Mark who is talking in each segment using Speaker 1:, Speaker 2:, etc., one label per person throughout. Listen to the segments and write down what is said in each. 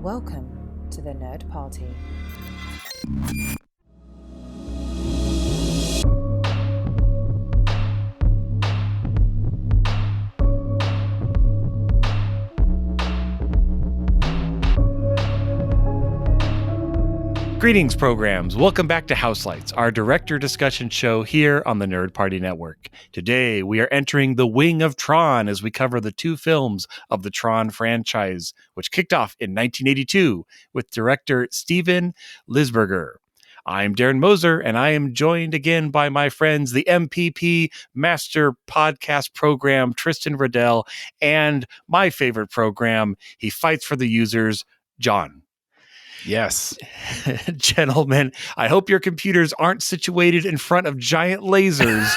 Speaker 1: Welcome to the Nerd Party.
Speaker 2: Greetings, programs. Welcome back to Houselights, our director discussion show here on the Nerd Party Network. Today, we are entering the wing of Tron as we cover the two films of the Tron franchise, which kicked off in 1982 with director Steven Lisberger. I'm Darren Moser, and I am joined again by my friends, the MPP Master Podcast Program, Tristan Riddell, and my favorite program, He Fights for the Users, John.
Speaker 3: Yes.
Speaker 2: Gentlemen, I hope your computers aren't situated in front of giant lasers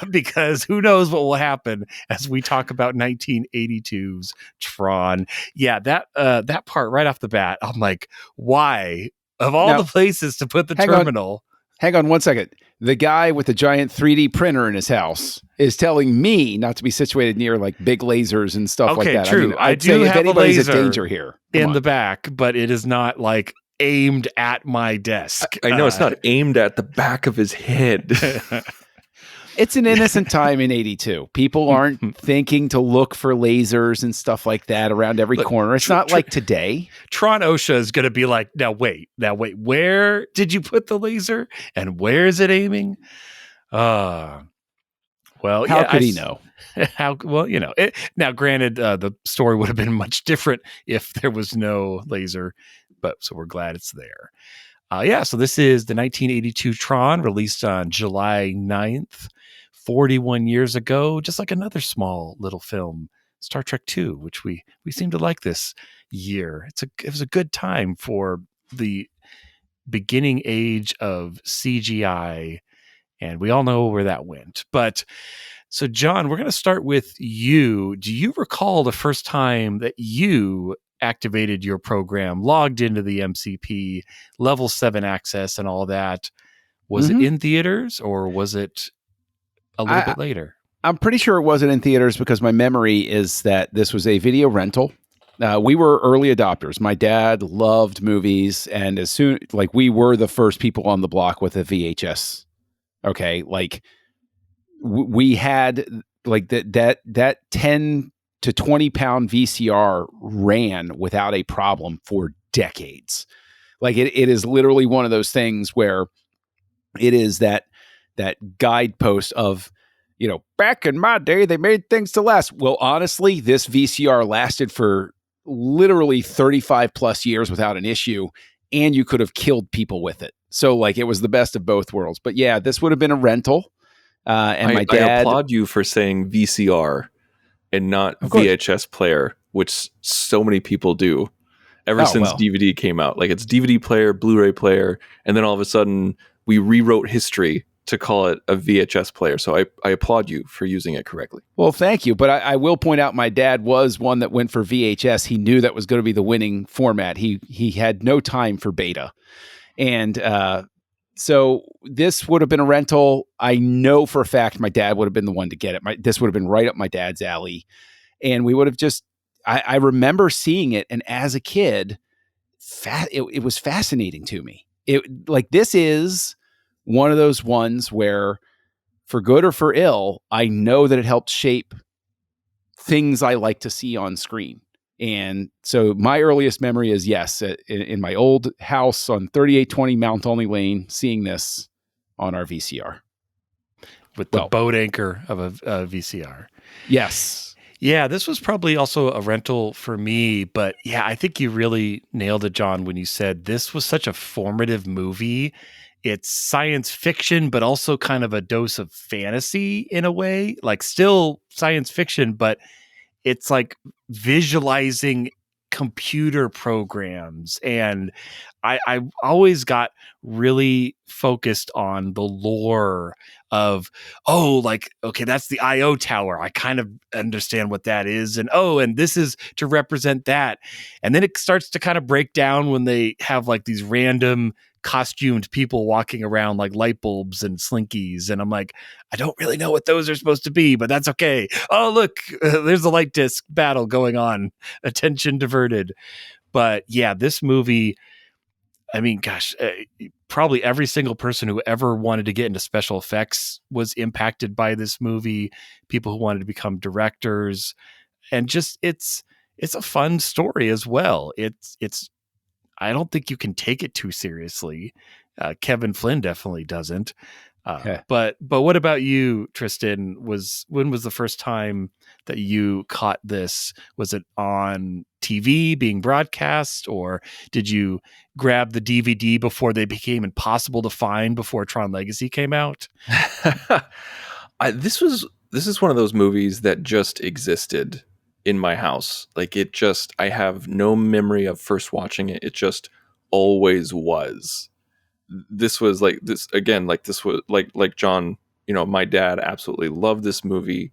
Speaker 2: because who knows what will happen as we talk about 1982's Tron. Yeah, that part right off the bat, I'm like, why? Of all the places to put the terminal.
Speaker 3: Hang on 1 second. The guy with the giant 3D printer in his house is telling me not to be situated near like big lasers and stuff like that.
Speaker 2: True.
Speaker 3: I
Speaker 2: do have a laser
Speaker 3: in danger here
Speaker 2: in the back, but it is not like aimed at my desk.
Speaker 4: I know it's not aimed at the back of his head.
Speaker 3: It's an innocent time in 82. People aren't thinking to look for lasers and stuff like that around every corner. It's not like today.
Speaker 2: Tron OSHA is going to be like, now wait, where did you put the laser and where is it aiming? Well,
Speaker 3: how could he know?
Speaker 2: Now, granted, the story would have been much different if there was no laser, but so we're glad it's there. So this is the 1982 Tron, released on July 9th, 41 years ago, just like another small little film, Star Trek II, which we seem to like this year. It was a good time for the beginning age of CGI, and we all know where that went. But so, John, we're going to start with you. Do you recall the first time that you activated your program, logged into the MCP, level 7 access and all that? Was it in theaters or was it a little bit later?
Speaker 3: I'm pretty sure it wasn't in theaters because my memory is that this was a video rental. We were early adopters. My dad loved movies, and as soon we were the first people on the block with a VHS. Okay, we had that 10 to 20 pound VCR ran without a problem for decades. It is literally one of those things where it is that guidepost of, back in my day, they made things to last. Well, honestly, this VCR lasted for literally 35 plus years without an issue, and you could have killed people with it. So it was the best of both worlds. But yeah, this would have been a rental. And my dad,
Speaker 4: I applaud you for saying VCR and not VHS player, which so many people do ever since DVD came out. It's DVD player, Blu-ray player, and then all of a sudden we rewrote history to call it a VHS player. So I applaud you for using it correctly.
Speaker 3: Well, thank you. But I will point out my dad was one that went for VHS. He knew that was going to be the winning format. He had no time for beta. And so this would have been a rental. I know for a fact my dad would have been the one to get it. This would have been right up my dad's alley. And we would have I remember seeing it. And as a kid, it was fascinating to me. This is one of those ones where, for good or for ill, I know that it helped shape things I like to see on screen. And so my earliest memory is, yes, in my old house on 3820 Mount Only Lane, seeing this on our VCR.
Speaker 2: With the boat anchor of a VCR.
Speaker 3: Yes.
Speaker 2: Yeah, this was probably also a rental for me. But yeah, I think you really nailed it, John, when you said this was such a formative movie. It's science fiction, but also kind of a dose of fantasy in a way. Still science fiction, but it's visualizing computer programs. And I always got really focused on the lore of, that's the IO tower. I kind of understand what that is. And this is to represent that. And then it starts to kind of break down when they have these random costumed people walking around like light bulbs and slinkies. And I'm like, I don't really know what those are supposed to be, but that's okay. Oh, look, there's a light disc battle going on. Attention diverted. But yeah, this movie, I mean, gosh, probably every single person who ever wanted to get into special effects was impacted by this movie. People who wanted to become directors, and just it's a fun story as well. It's I don't think you can take it too seriously. Kevin Flynn definitely doesn't. But what about you, Tristan? When was the first time that you caught this? Was it on TV being broadcast, or did you grab the DVD before they became impossible to find before Tron Legacy came out?
Speaker 4: This is one of those movies that just existed in my house. Like I have no memory of first watching it. It just always was. This was like this again, like this was like John, my dad absolutely loved this movie.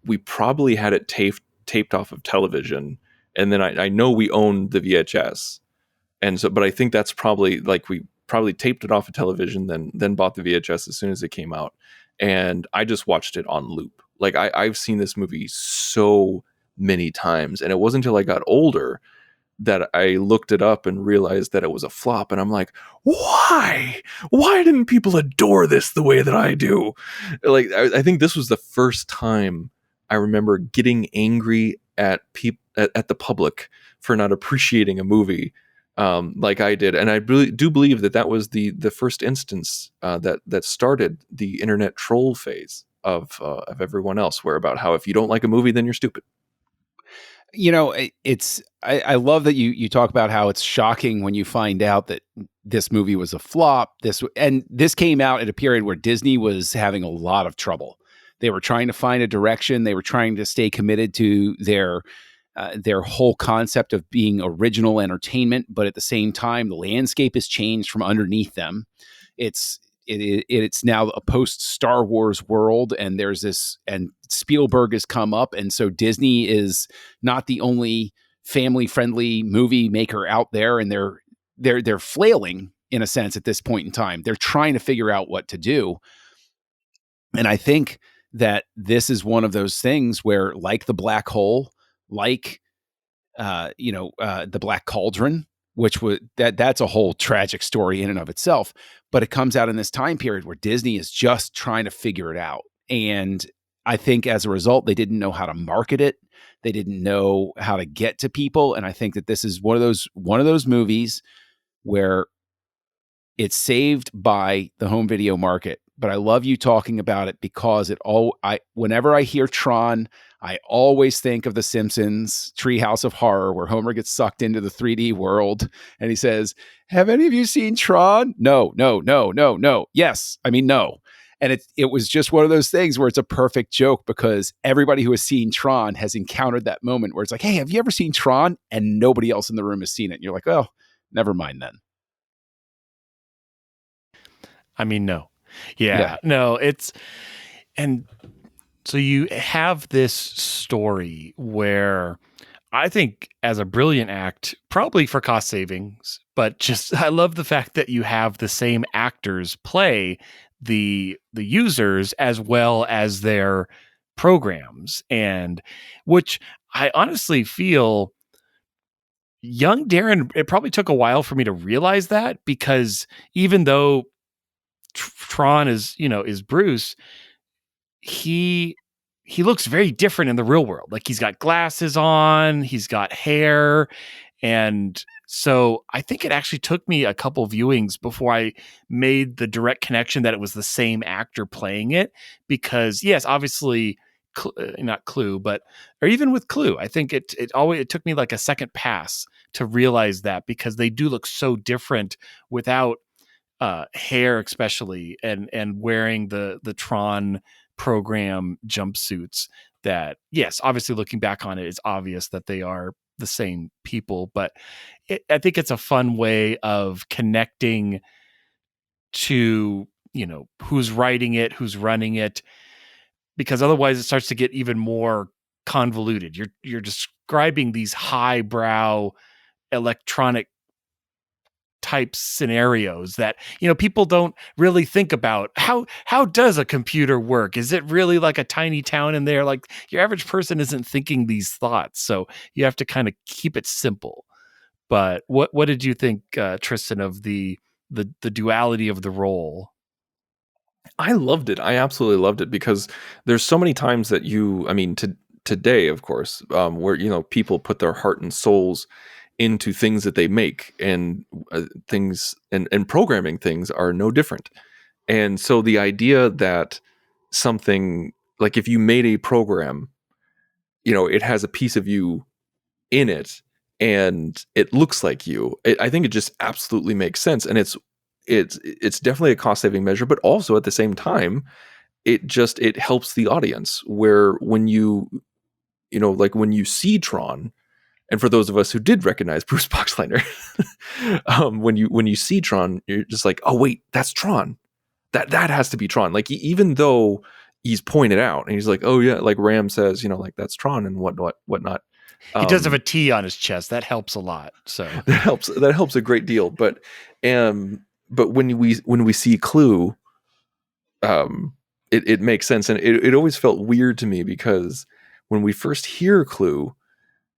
Speaker 4: We probably had it taped off of television. And then I know we owned the VHS. And so, but I think that's probably like, we probably taped it off of television, then bought the VHS as soon as it came out. And I just watched it on loop. Like I've seen this movie so many times, and it wasn't until I got older that I looked it up and realized that it was a flop. And I'm like, why didn't people adore this the way that I do? Like, I think this was the first time I remember getting angry at the public for not appreciating a movie like I did. And I really do believe that was the first instance that started the internet troll phase of everyone else, where about how if you don't like a movie, then you're stupid.
Speaker 3: I love that you talk about how it's shocking when you find out that this movie was a flop. This came out at a period where Disney was having a lot of trouble. They were trying to find a direction. They were trying to stay committed to their whole concept of being original entertainment, but at the same time, the landscape has changed from underneath them. It's now a post-Star Wars world, and there's this, and Spielberg has come up, and so Disney is not the only family-friendly movie maker out there, and they're flailing in a sense at this point in time. They're trying to figure out what to do, and I think that this is one of those things where, like the Black Hole, like the Black Cauldron, which was that's a whole tragic story in and of itself, but it comes out in this time period where Disney is just trying to figure it out. And I think as a result, they didn't know how to market it. They didn't know how to get to people. And I think that this is one of those movies where it's saved by the home video market. But I love you talking about it because whenever I hear Tron, I always think of The Simpsons Treehouse of Horror, where Homer gets sucked into the 3D world and he says, "Have any of you seen Tron?" No. Yes. I mean, no. And it was just one of those things where it's a perfect joke because everybody who has seen Tron has encountered that moment where it's like, "Hey, have you ever seen Tron?" And nobody else in the room has seen it. And you're like, "Oh, never mind then."
Speaker 2: I mean, no. Yeah. No, and so you have this story where I think as a brilliant act, probably for cost savings, but just, I love the fact that you have the same actors play the users as well as their programs, and which I honestly feel young Darren, it probably took a while for me to realize that, because even though Tron is Bruce, he looks very different in the real world. Like he's got glasses on, he's got hair. And so I think it actually took me a couple viewings before I made the direct connection that it was the same actor playing it, because yes, obviously not Clue, or even with Clue, I think it took me like a second pass to realize that, because they do look so different without hair, especially, and wearing the Tron program jumpsuits. That, yes, obviously looking back on it, it's obvious that they are the same people, but I think it's a fun way of connecting to who's writing it, who's running it, because otherwise it starts to get even more convoluted. You're describing these highbrow electronic type scenarios that people don't really think about. How does a computer work? Is it really like a tiny town in there? Like, your average person isn't thinking these thoughts, so you have to kind of keep it simple. But what did you think, Tristan, of the duality of the role?
Speaker 4: I loved it. I absolutely loved it because there's so many times that today, of course, where people put their heart and souls into things that they make, and things and programming things are no different. And so the idea that something like, if you made a program, it has a piece of you in it and it looks like you, I think it just absolutely makes sense. And it's definitely a cost saving measure, but also at the same time, it helps the audience, where when like when you see Tron, and for those of us who did recognize Bruce Boxleitner, when you see Tron, you're just like, oh wait, that's Tron. That has to be Tron. Like, even though he's pointed out and he's like, oh yeah, like Ram says, like that's Tron and whatnot.
Speaker 2: He does have a T on his chest. That helps a lot. So
Speaker 4: that helps a great deal. But when we see Clue, it makes sense. And it always felt weird to me, because when we first hear Clue,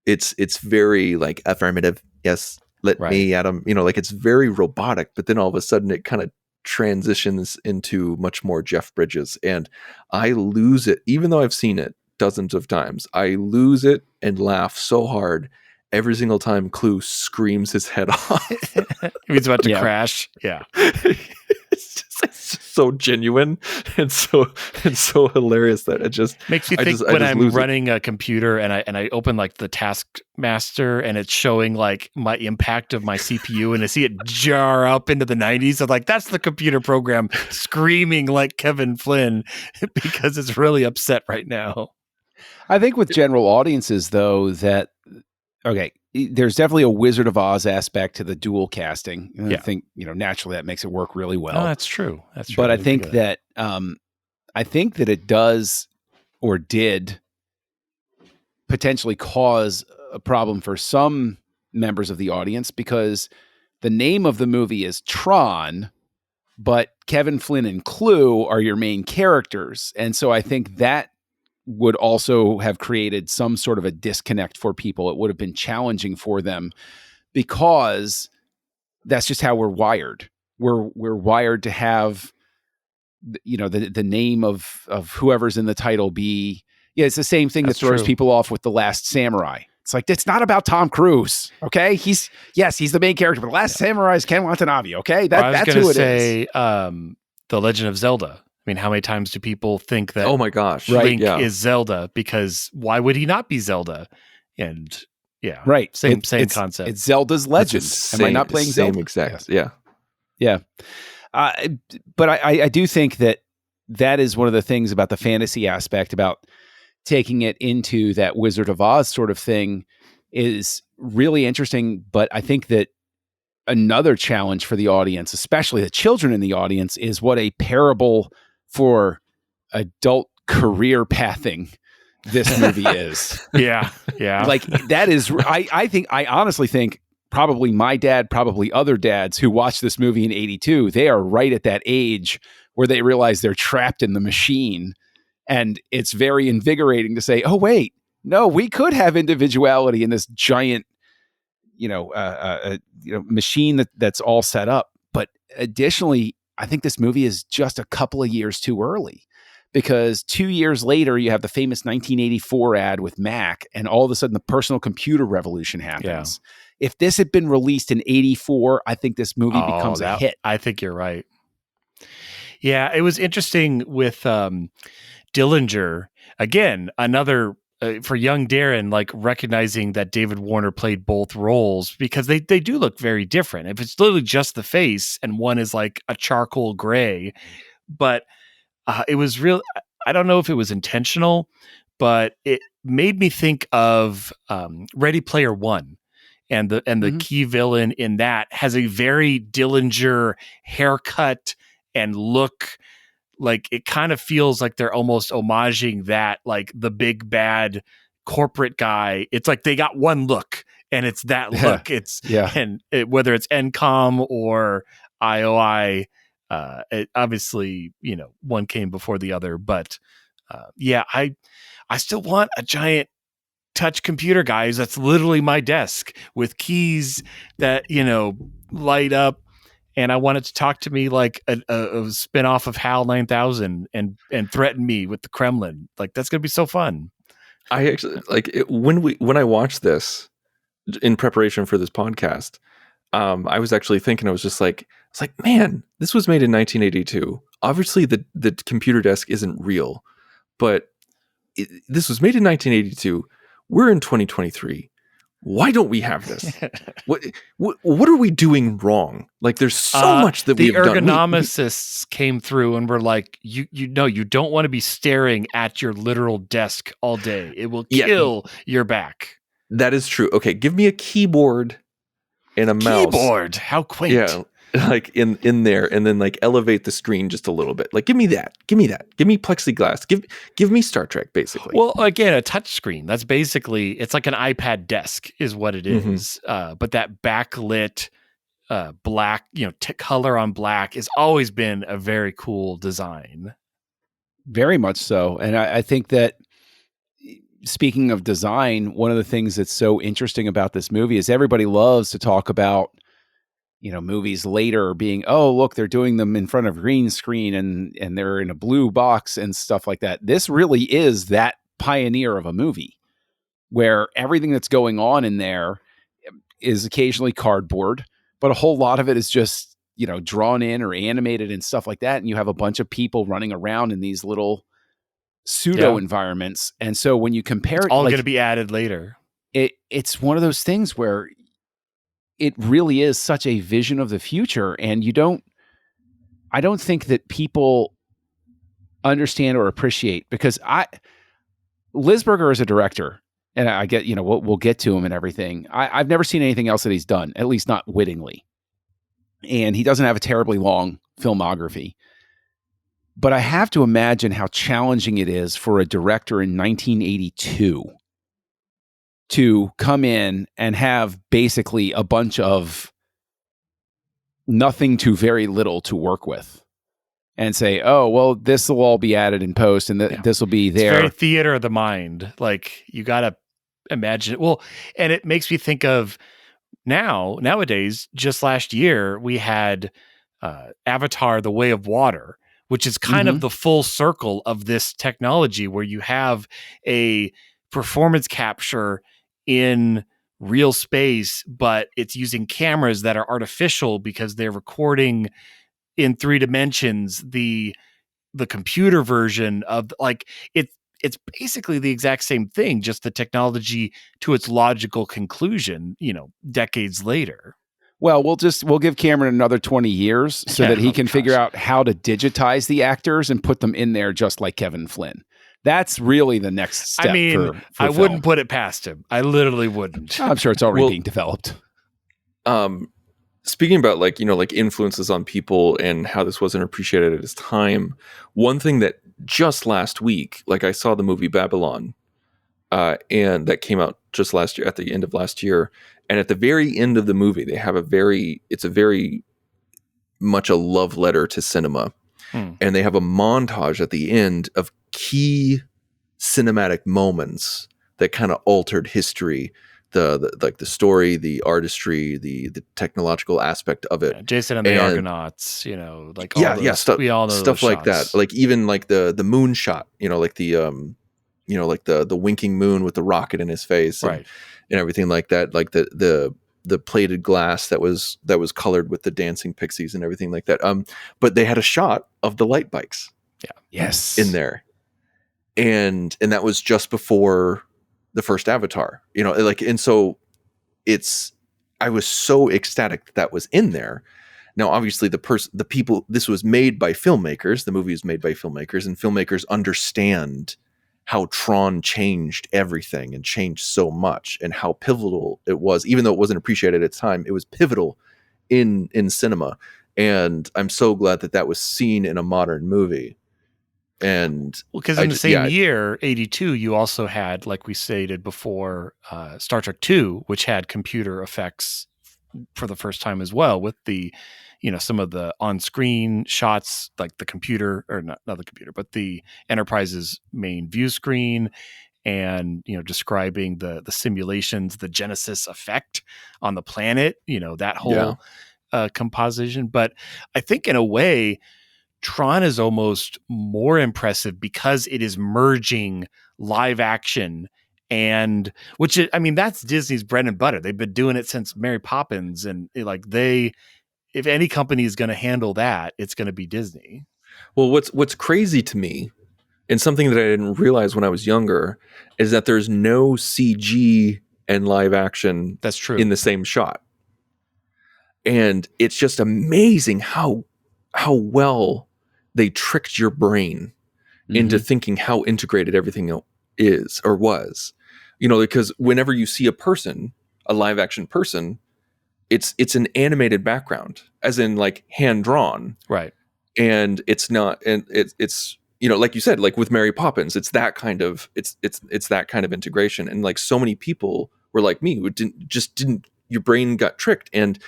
Speaker 4: it's very like affirmative. Yes, let me, Adam. Like, it's very robotic. But then all of a sudden, it kind of transitions into much more Jeff Bridges, and I lose it. Even though I've seen it dozens of times, I lose it and laugh so hard every single time Clue screams his head off.
Speaker 2: He's about to crash. Yeah.
Speaker 4: It's just so genuine and so hilarious that it just
Speaker 2: makes me think when I'm running a computer and I open like the Taskmaster and it's showing like my impact of my CPU, and I see it jar up into the 90s. I'm like, that's the computer program screaming like Kevin Flynn because it's really upset right now.
Speaker 3: I think with general audiences, though, that there's definitely a Wizard of Oz aspect to the dual casting. And I think, naturally that makes it work really well.
Speaker 2: Oh, that's true. That's true.
Speaker 3: But I think that it does, or did, potentially cause a problem for some members of the audience, because the name of the movie is Tron, but Kevin Flynn and Clue are your main characters. And so I think that would also have created some sort of a disconnect for people. It would have been challenging for them, because that's just how we're wired. We're wired to have, the name of whoever's in the title be. Yeah, it's the same thing that throws people off with The Last Samurai. It's like, it's not about Tom Cruise. Okay, he's the main character, but The Last Samurai is Ken Watanabe. Okay, that's who it is.
Speaker 2: The Legend of Zelda. I mean, how many times do people think that?
Speaker 4: Oh my gosh,
Speaker 2: Link is Zelda? Because why would he not be Zelda? And same concept.
Speaker 3: It's Zelda's legend. Am I not playing Zelda?
Speaker 4: Same exact. Yeah.
Speaker 3: But I do think that is one of the things about the fantasy aspect, about taking it into that Wizard of Oz sort of thing, is really interesting. But I think that another challenge for the audience, especially the children in the audience, is what a parable for adult career pathing this movie is.
Speaker 2: Yeah.
Speaker 3: Like, that is, I honestly think probably my dad, probably other dads who watched this movie in 82, they are right at that age where they realize they're trapped in the machine. And it's very invigorating to say, oh, wait, no, we could have individuality in this giant, machine that's all set up. But additionally, I think this movie is just a couple of years too early, because 2 years later, you have the famous 1984 ad with Mac, and all of a sudden the personal computer revolution happens. Yeah. If this had been released in 84, I think this movie becomes a hit.
Speaker 2: I think you're right. Yeah, it was interesting with Dillinger. Again, another for young Darren, like recognizing that David Warner played both roles, because they do look very different. If it's literally just the face and one is like a charcoal gray, but it was real. I don't know if it was intentional, but it made me think of Ready Player One, and the key villain in that has a very Dillinger haircut and look. Like, it kind of feels like they're almost homaging that, like the big bad corporate guy. It's like they got one look, and it's that look. Whether it's NCOM or IOI, it obviously, one came before the other. But I still want a giant touch computer, guys. That's literally my desk with keys that, light up. And I want it to talk to me like a spinoff of HAL 9000 and threaten me with the Kremlin. Like, that's going to be so fun.
Speaker 4: I actually when I watched this in preparation for this podcast, I was actually thinking, I was like, man, this was made in 1982. Obviously, the computer desk isn't real, but this was made in 1982. We're in 2023. Why don't we have this? What are we doing wrong? Like, there's so much that we've done.
Speaker 2: The ergonomicists came through and were like, you don't want to be staring at your literal desk all day. It will kill your back.
Speaker 4: That is true. Okay, give me a keyboard and a mouse.
Speaker 2: Keyboard, how quaint.
Speaker 4: Yeah, like in there, and then like elevate the screen just a little bit. Like, give me that. Give me plexiglass. Give me Star Trek, basically.
Speaker 2: Well, again, a touch screen. That's basically, it's like an iPad desk is what it is. But that backlit black, color on black has always been a very cool design.
Speaker 3: Very much so. And I think that, speaking of design, one of the things that's so interesting about this movie is everybody loves to talk about, movies later being, oh, look, they're doing them in front of green screen and they're in a blue box and stuff like that. This really is that pioneer of a movie where everything that's going on in there is occasionally cardboard, but a whole lot of it is just, drawn in or animated and stuff like that. And you have a bunch of people running around in these little pseudo environments. And so when you compare
Speaker 2: it's all going to be added later.
Speaker 3: It's one of those things where it really is such a vision of the future. And I don't think that people understand or appreciate, because Lisberger is a director, and I get, we'll get to him and everything. I've never seen anything else that he's done, at least not wittingly. And he doesn't have a terribly long filmography. But I have to imagine how challenging it is for a director in 1982 to come in and have basically a bunch of nothing to very little to work with and say, oh, well, this will all be added in post and this will be there.
Speaker 2: It's very theater of the mind. Like, you got to imagine it. Well, and it makes me think of nowadays, just last year, we had Avatar, The Way of Water, which is kind of the full circle of this technology where you have a performance capture in real space, but it's using cameras that are artificial because they're recording in 3 dimensions. The computer version of, like, it's basically the exact same thing, just the technology to its logical conclusion, decades later.
Speaker 3: Well, we'll give Cameron another 20 years so that he can figure out how to digitize the actors and put them in there just like Kevin Flynn. That's really the next step.
Speaker 2: I mean,
Speaker 3: for
Speaker 2: I
Speaker 3: film.
Speaker 2: wouldn't put it past him. I literally wouldn't.
Speaker 3: I'm sure it's already being developed.
Speaker 4: Speaking about like influences on people and how this wasn't appreciated at its time, one thing that just last week, like, I saw the movie Babylon, and that came out just last year, at the end of last year. And at the very end of the movie, they have it's a very much a love letter to cinema. And they have a montage at the end of key cinematic moments that kind of altered history, the story, the artistry, the technological aspect of it.
Speaker 2: Yeah, Jason and the Argonauts, like all those,
Speaker 4: stuff,
Speaker 2: we all know
Speaker 4: stuff like
Speaker 2: shots.
Speaker 4: that. Like, even like the moon shot, like the the winking moon with the rocket in his face, and everything like that. Like the plated glass that was colored with the dancing pixies and everything like that. But they had a shot of the light bikes.
Speaker 2: Yeah.
Speaker 3: Yes.
Speaker 4: In there. And that was just before the first Avatar, and so I was so ecstatic that was in there. Now, obviously the people, this was made by filmmakers. The movie is made by filmmakers, and filmmakers understand how Tron changed everything and changed so much, and how pivotal it was. Even though it wasn't appreciated at the time, it was pivotal in cinema. And I'm so glad that was seen in a modern movie. And
Speaker 2: because in the same year, 82, you also had, like we stated before, Star Trek 2, which had computer effects for the first time as well, with the, some of the on-screen shots, like the computer, or not the computer, but the Enterprise's main view screen, and describing the simulations, the Genesis effect on the planet, that whole composition. But I think in a way, Tron is almost more impressive because it is merging live action and that's Disney's bread and butter. They've been doing it since Mary Poppins, and if any company is going to handle that, it's going to be Disney.
Speaker 4: Well, what's crazy to me, and something that I didn't realize when I was younger, is that there's no CG and live action
Speaker 2: that's true
Speaker 4: in the same shot. And it's just amazing how well they tricked your brain into thinking how integrated everything is or was. Because whenever you see a live action person, it's an animated background, as in like hand drawn.
Speaker 2: Right.
Speaker 4: And it's not, and it's like you said, like with Mary Poppins, it's that kind of that kind of integration. And like so many people were like me who didn't your brain got tricked. And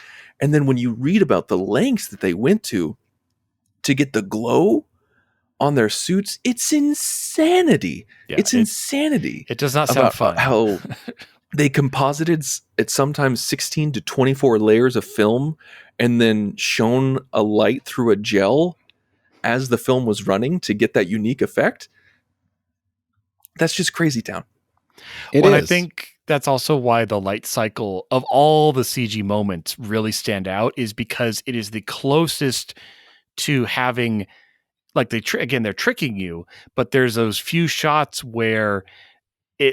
Speaker 4: then when you read about the lengths that they went to get the glow on their suits, it's insanity.
Speaker 2: Yeah,
Speaker 4: it's insanity.
Speaker 2: It does not sound fun.
Speaker 4: How they composited at sometimes 16 to 24 layers of film and then shone a light through a gel as the film was running to get that unique effect. That's just crazy town.
Speaker 2: I think that's also why the light cycle of all the CG moments really stand out, is because it is the closest to having, like, they're tricking you, but there's those few shots where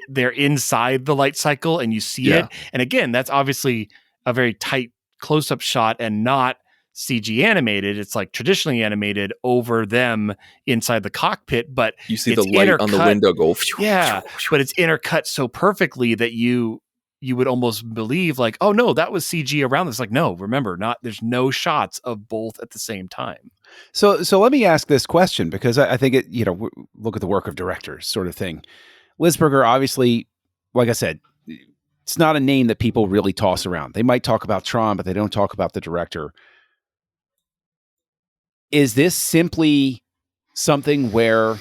Speaker 2: they're inside the light cycle and you see it. And again, that's obviously a very tight close-up shot and not CG animated. It's like traditionally animated over them inside the cockpit, but
Speaker 4: you see the light on the window go.
Speaker 2: Yeah, but it's intercut so perfectly that you would almost believe like, oh no, that was CG around this. Like, no, remember, there's no shots of both at the same time.
Speaker 3: So let me ask this question, because I think it, look at the work of directors sort of thing. Lisberger, obviously, like I said, it's not a name that people really toss around. They might talk about Tron, but they don't talk about the director. Is this simply something where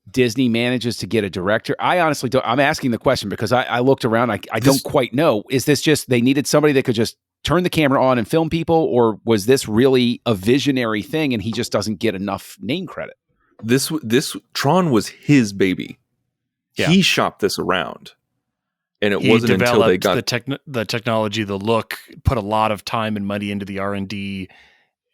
Speaker 3: Disney manages to get a director? I honestly don't. I'm asking the question because I looked around. I don't quite know. Is this just they needed somebody that could just turn the camera on and film people, or was this really a visionary thing and he just doesn't get enough name credit?
Speaker 4: This Tron was his baby.
Speaker 2: Yeah.
Speaker 4: He shopped this around, and it wasn't until they got
Speaker 2: the technology, the look, put a lot of time and money into the R&D,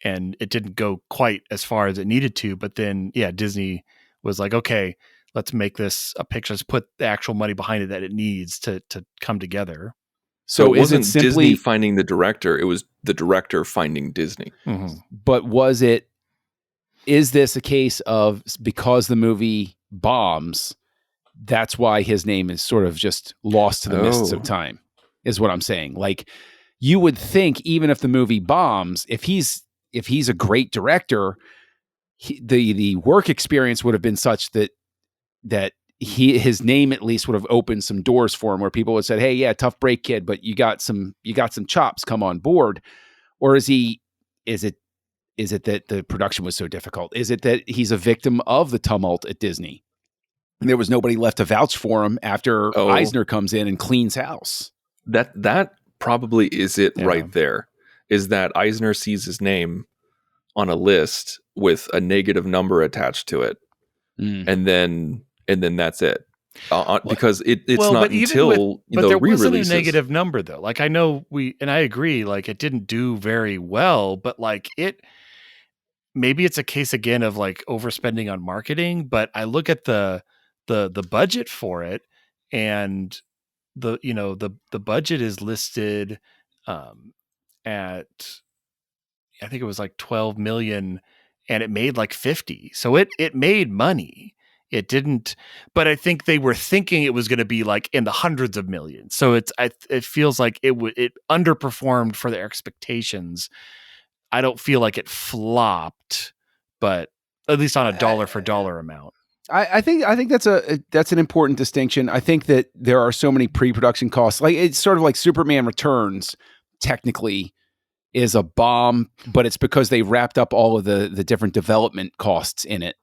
Speaker 2: and it didn't go quite as far as it needed to. But then, Disney was like, okay, let's make this a picture. Let's put the actual money behind it that it needs to come together.
Speaker 4: So it wasn't Disney finding the director; it was the director finding Disney.
Speaker 2: Mm-hmm.
Speaker 3: But is this a case of, because the movie bombs, that's why his name is sort of just lost to the mists of time, is what I'm saying. Like, you would think even if the movie bombs, if he's a great director, the work experience would have been such that his name at least would have opened some doors for him, where people would have said, hey, yeah, tough break, kid, but you got some chops, come on board. Or is it that the production was so difficult? Is it that he's a victim of the tumult at Disney? And there was nobody left to vouch for him after Eisner comes in and cleans house.
Speaker 4: That probably is it right there, is that Eisner sees his name on a list with a negative number attached to it. And then that's it. Because it's not until
Speaker 2: but there wasn't a
Speaker 4: re-releases.
Speaker 2: negative number though. Like, I know I agree, like, it didn't do very well, but like maybe it's a case again of like overspending on marketing. But I look at the budget for it, and the budget is listed at, I think it was like 12 million, and it made like 50. So it made money. It didn't, but I think they were thinking it was going to be like in the hundreds of millions. So it feels like it underperformed for their expectations. I don't feel like it flopped, but at least on a dollar for dollar amount.
Speaker 3: I think that's an important distinction. I think that there are so many pre-production costs. Like, it's sort of like Superman Returns technically is a bomb, but it's because they wrapped up all of the different development costs in it.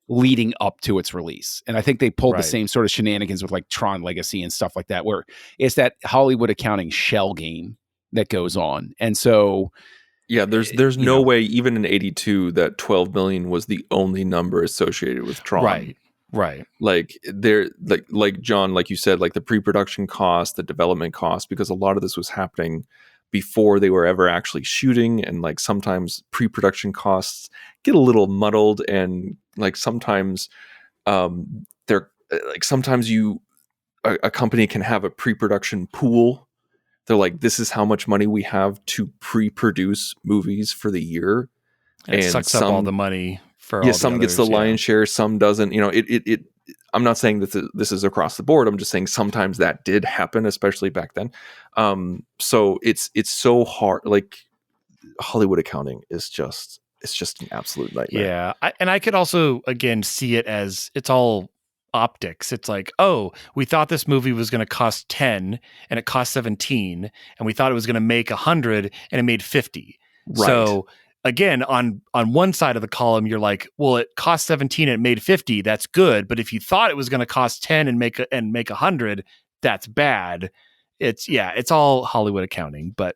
Speaker 3: leading up to its release. And I think they pulled the
Speaker 2: Right.
Speaker 3: same sort of shenanigans with like Tron Legacy and stuff like that, where it's that Hollywood accounting shell game that goes on. And so
Speaker 4: Yeah, there's no way, even in 82, that 12 million was the only number associated with Tron.
Speaker 2: Right.
Speaker 4: Like there, like John, like you said, like the pre-production cost, the development cost, because a lot of this was happening before they were ever actually shooting, and like sometimes pre-production costs get a little muddled, and like sometimes they're like sometimes a company can have a pre-production pool. They're like, this is how much money we have to pre-produce movies for the year,
Speaker 2: and it sucks up all the money for all
Speaker 4: some
Speaker 2: the
Speaker 4: gets the
Speaker 2: others,
Speaker 4: lion's share, some doesn't. You know, it I'm not saying that this is across the board. I'm just saying sometimes that did happen, especially back then. So it's so hard. Like Hollywood accounting is just an absolute nightmare.
Speaker 2: Yeah, I could also again see it as it's all optics. It's like, oh, we thought this movie was going to cost 10 and it cost 17, and we thought it was going to make 100 and it made 50.
Speaker 4: Right.
Speaker 2: So again, on one side of the column, you're like, well, it cost 17 and it made 50. That's good. But if you thought it was going to cost 10 and make 100, that's bad. It's all Hollywood accounting. But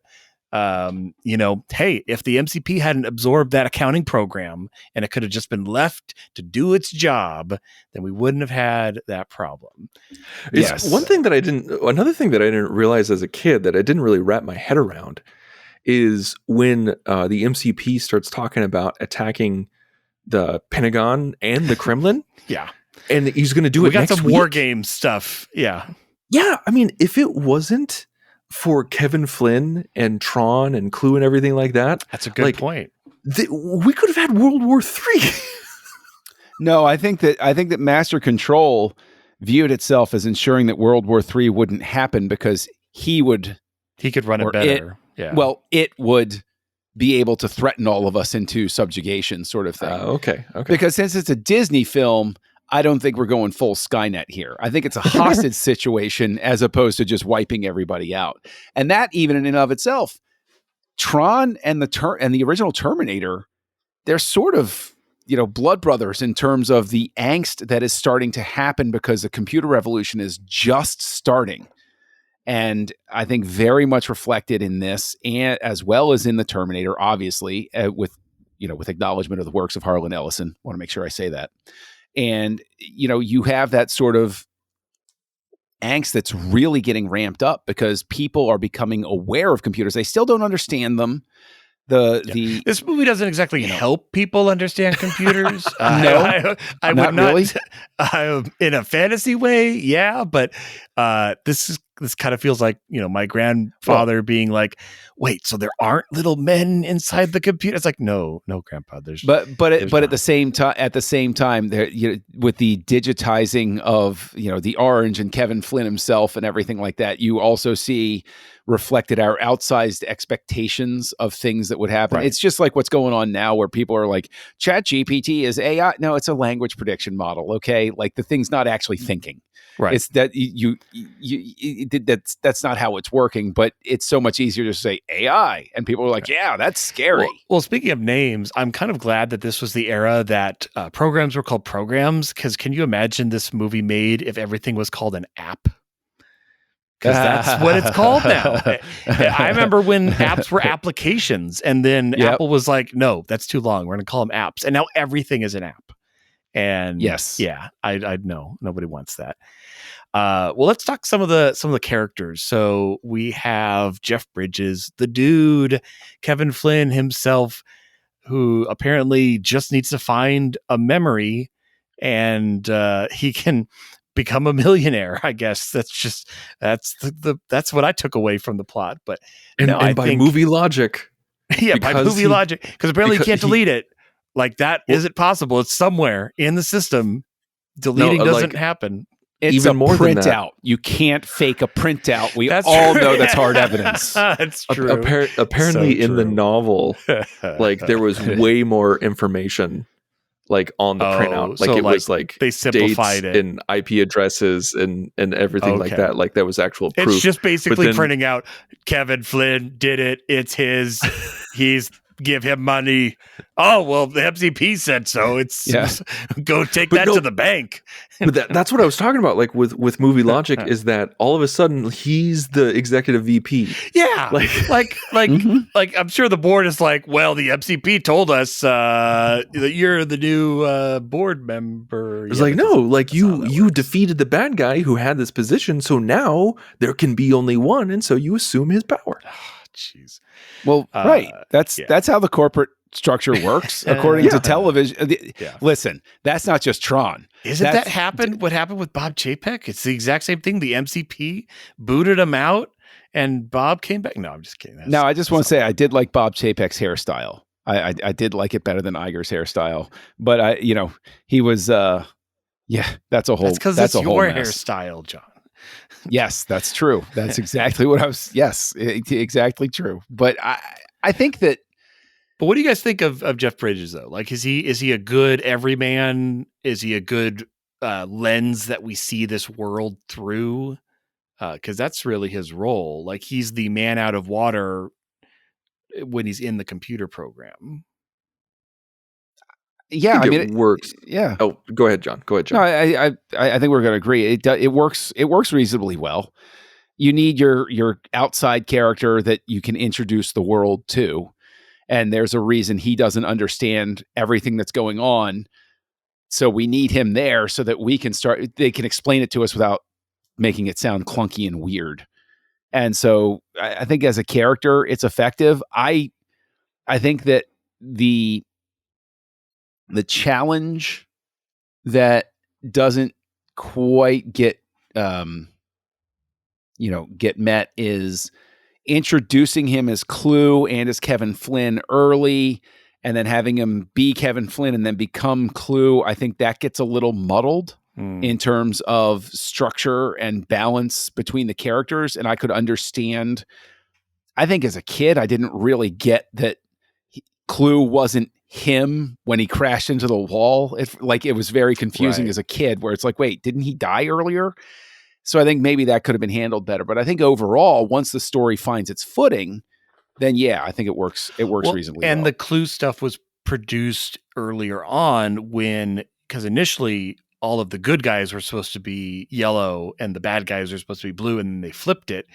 Speaker 2: hey, if the MCP hadn't absorbed that accounting program and it could have just been left to do its job, then we wouldn't have had that problem.
Speaker 4: It's another thing that I didn't realize as a kid that I didn't really wrap my head around is when the MCP starts talking about attacking the Pentagon and the Kremlin.
Speaker 2: Yeah.
Speaker 4: And he's going to do it next week.
Speaker 2: We got some war game stuff. Yeah.
Speaker 4: Yeah. I mean, if it wasn't for Kevin Flynn and Tron and Clue and everything like that.
Speaker 2: That's a good point.
Speaker 4: We could have had World War III.
Speaker 3: No, I think that Master Control viewed itself as ensuring that World War III wouldn't happen because he could
Speaker 2: run it better.
Speaker 3: Well, it would be able to threaten all of us into subjugation, sort of thing.
Speaker 4: Okay.
Speaker 3: Because since it's a Disney film, I don't think we're going full Skynet here. I think it's a hostage situation as opposed to just wiping everybody out. And that, even in and of itself, Tron and the original Terminator, they're sort of, blood brothers in terms of the angst that is starting to happen because the computer revolution is just starting. And I think very much reflected in this, and as well as in the Terminator, obviously, with acknowledgement of the works of Harlan Ellison. I want to make sure I say that. And, you have that sort of angst that's really getting ramped up because people are becoming aware of computers. They still don't understand them. This movie doesn't exactly help people understand computers. No,
Speaker 2: I would not really. In a fantasy way, yeah, but this kind of feels like my grandfather being like, "Wait, so there aren't little men inside the computer?" It's like, no, Grandpa. There's
Speaker 3: but at the same time, there with the digitizing of the Orange and Kevin Flynn himself and everything like that, you also see reflected our outsized expectations of things that would happen. Right. It's just like what's going on now where people are like, ChatGPT is AI. No, it's a language prediction model. Okay. Like the thing's not actually thinking.
Speaker 2: Right.
Speaker 3: It's that that's not how it's working, but it's so much easier to say AI. And people are like, yeah, that's scary.
Speaker 2: Well, speaking of names, I'm kind of glad that this was the era that programs were called programs. Because can you imagine this movie made if everything was called an app? Because that's what it's called now. I remember when apps were applications, and then Apple was like, no, that's too long. We're going to call them apps. And now everything is an app. And I know nobody wants that. Well, let's talk some of the characters. So we have Jeff Bridges, the dude, Kevin Flynn himself, who apparently just needs to find a memory, and he can become a millionaire. I guess that's what I took away from the plot. But
Speaker 4: by movie logic,
Speaker 2: by movie logic, because apparently you can't delete it. Like that isn't possible. It's somewhere in the system. Deleting doesn't happen.
Speaker 3: It's
Speaker 4: even more
Speaker 3: printout. You can't fake a printout. We all know that's hard evidence.
Speaker 2: It's true.
Speaker 4: Apparently, in the novel, like there was way more information, like on the printout. Like it was like
Speaker 2: they simplified it
Speaker 4: and IP addresses and everything like that. Like that was actual proof.
Speaker 2: It's just basically printing out Kevin Flynn did it. It's his. He's give him money. Oh, well, the MCP said so. It's go take that to the bank.
Speaker 4: But that's what I was talking about. Like with movie logic, is that all of a sudden he's the executive VP.
Speaker 2: Yeah, like I'm sure the board is like, well, the MCP told us that you're the new board member.
Speaker 4: It's like, no, like you defeated the bad guy who had this position, so now there can be only one, and so you assume his power.
Speaker 2: Jeez.
Speaker 3: Well, right. That's how the corporate structure works, according to television. Listen, that's not just Tron.
Speaker 2: Isn't that happened? What happened with Bob Chapek? It's the exact same thing. The MCP booted him out, and Bob came back. No, I'm just kidding.
Speaker 3: No, I just want to say I did like Bob Chapek's hairstyle. I did like it better than Iger's hairstyle, but he was that's a whole.
Speaker 2: That's because it's your hairstyle, John.
Speaker 3: Yes, that's true. That's exactly what I was. Yes, exactly true. But I think that.
Speaker 2: But what do you guys think of Jeff Bridges though? Like, is he a good everyman? Is he a good lens that we see this world through? Because that's really his role. Like, he's the man out of water when he's in the computer program.
Speaker 3: Yeah,
Speaker 4: I mean, it works.
Speaker 3: Yeah.
Speaker 4: Oh, go ahead, John.
Speaker 3: No, I think we're going to agree. It works. It works reasonably well. You need your outside character that you can introduce the world to, and there's a reason he doesn't understand everything that's going on. So we need him there so that we can start. They can explain it to us without making it sound clunky and weird. And so I think as a character, it's effective. I think that the challenge that doesn't quite get met is introducing him as Clue and as Kevin Flynn early, and then having him be Kevin Flynn and then become Clue. I think that gets a little muddled in terms of structure and balance between the characters. And I could understand, I think as a kid, I didn't really get that Clue wasn't him when he crashed into the wall. It was very confusing as a kid, where it's like, wait, didn't he die earlier? So I think maybe that could have been handled better. But I think overall, once the story finds its footing, then I think it works. It works reasonably well.
Speaker 2: And the Clue stuff was produced earlier on because initially all of the good guys were supposed to be yellow and the bad guys were supposed to be blue, and then they flipped it.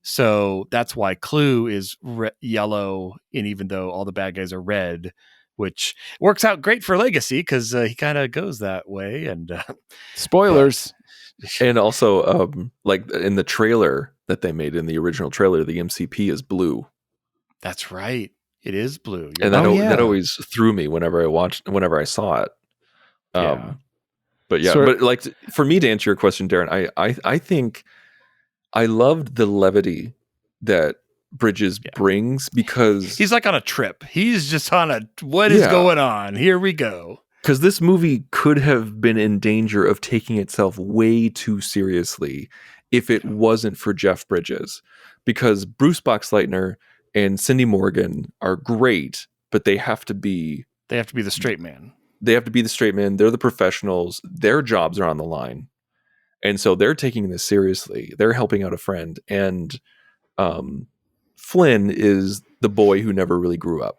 Speaker 2: So that's why Clue is yellow, and even though all the bad guys are red, which works out great for Legacy because he kind of goes that way. And
Speaker 3: spoilers.
Speaker 4: And also, like in the trailer that they made, in the original trailer, the MCP is blue.
Speaker 2: That's right. It is blue.
Speaker 4: And that always threw me whenever I saw it. But like for me to answer your question, Darren, I think I loved the levity that Bridges brings, because
Speaker 2: he's like on a trip. He's just on what is going on? Here we go.
Speaker 4: Because this movie could have been in danger of taking itself way too seriously if it wasn't for Jeff Bridges. Because Bruce Boxleitner and Cindy Morgan are great, but they have to be
Speaker 2: the straight man.
Speaker 4: They have to be the straight man. They're the professionals. Their jobs are on the line. And so they're taking this seriously. They're helping out a friend. And Flynn is the boy who never really grew up.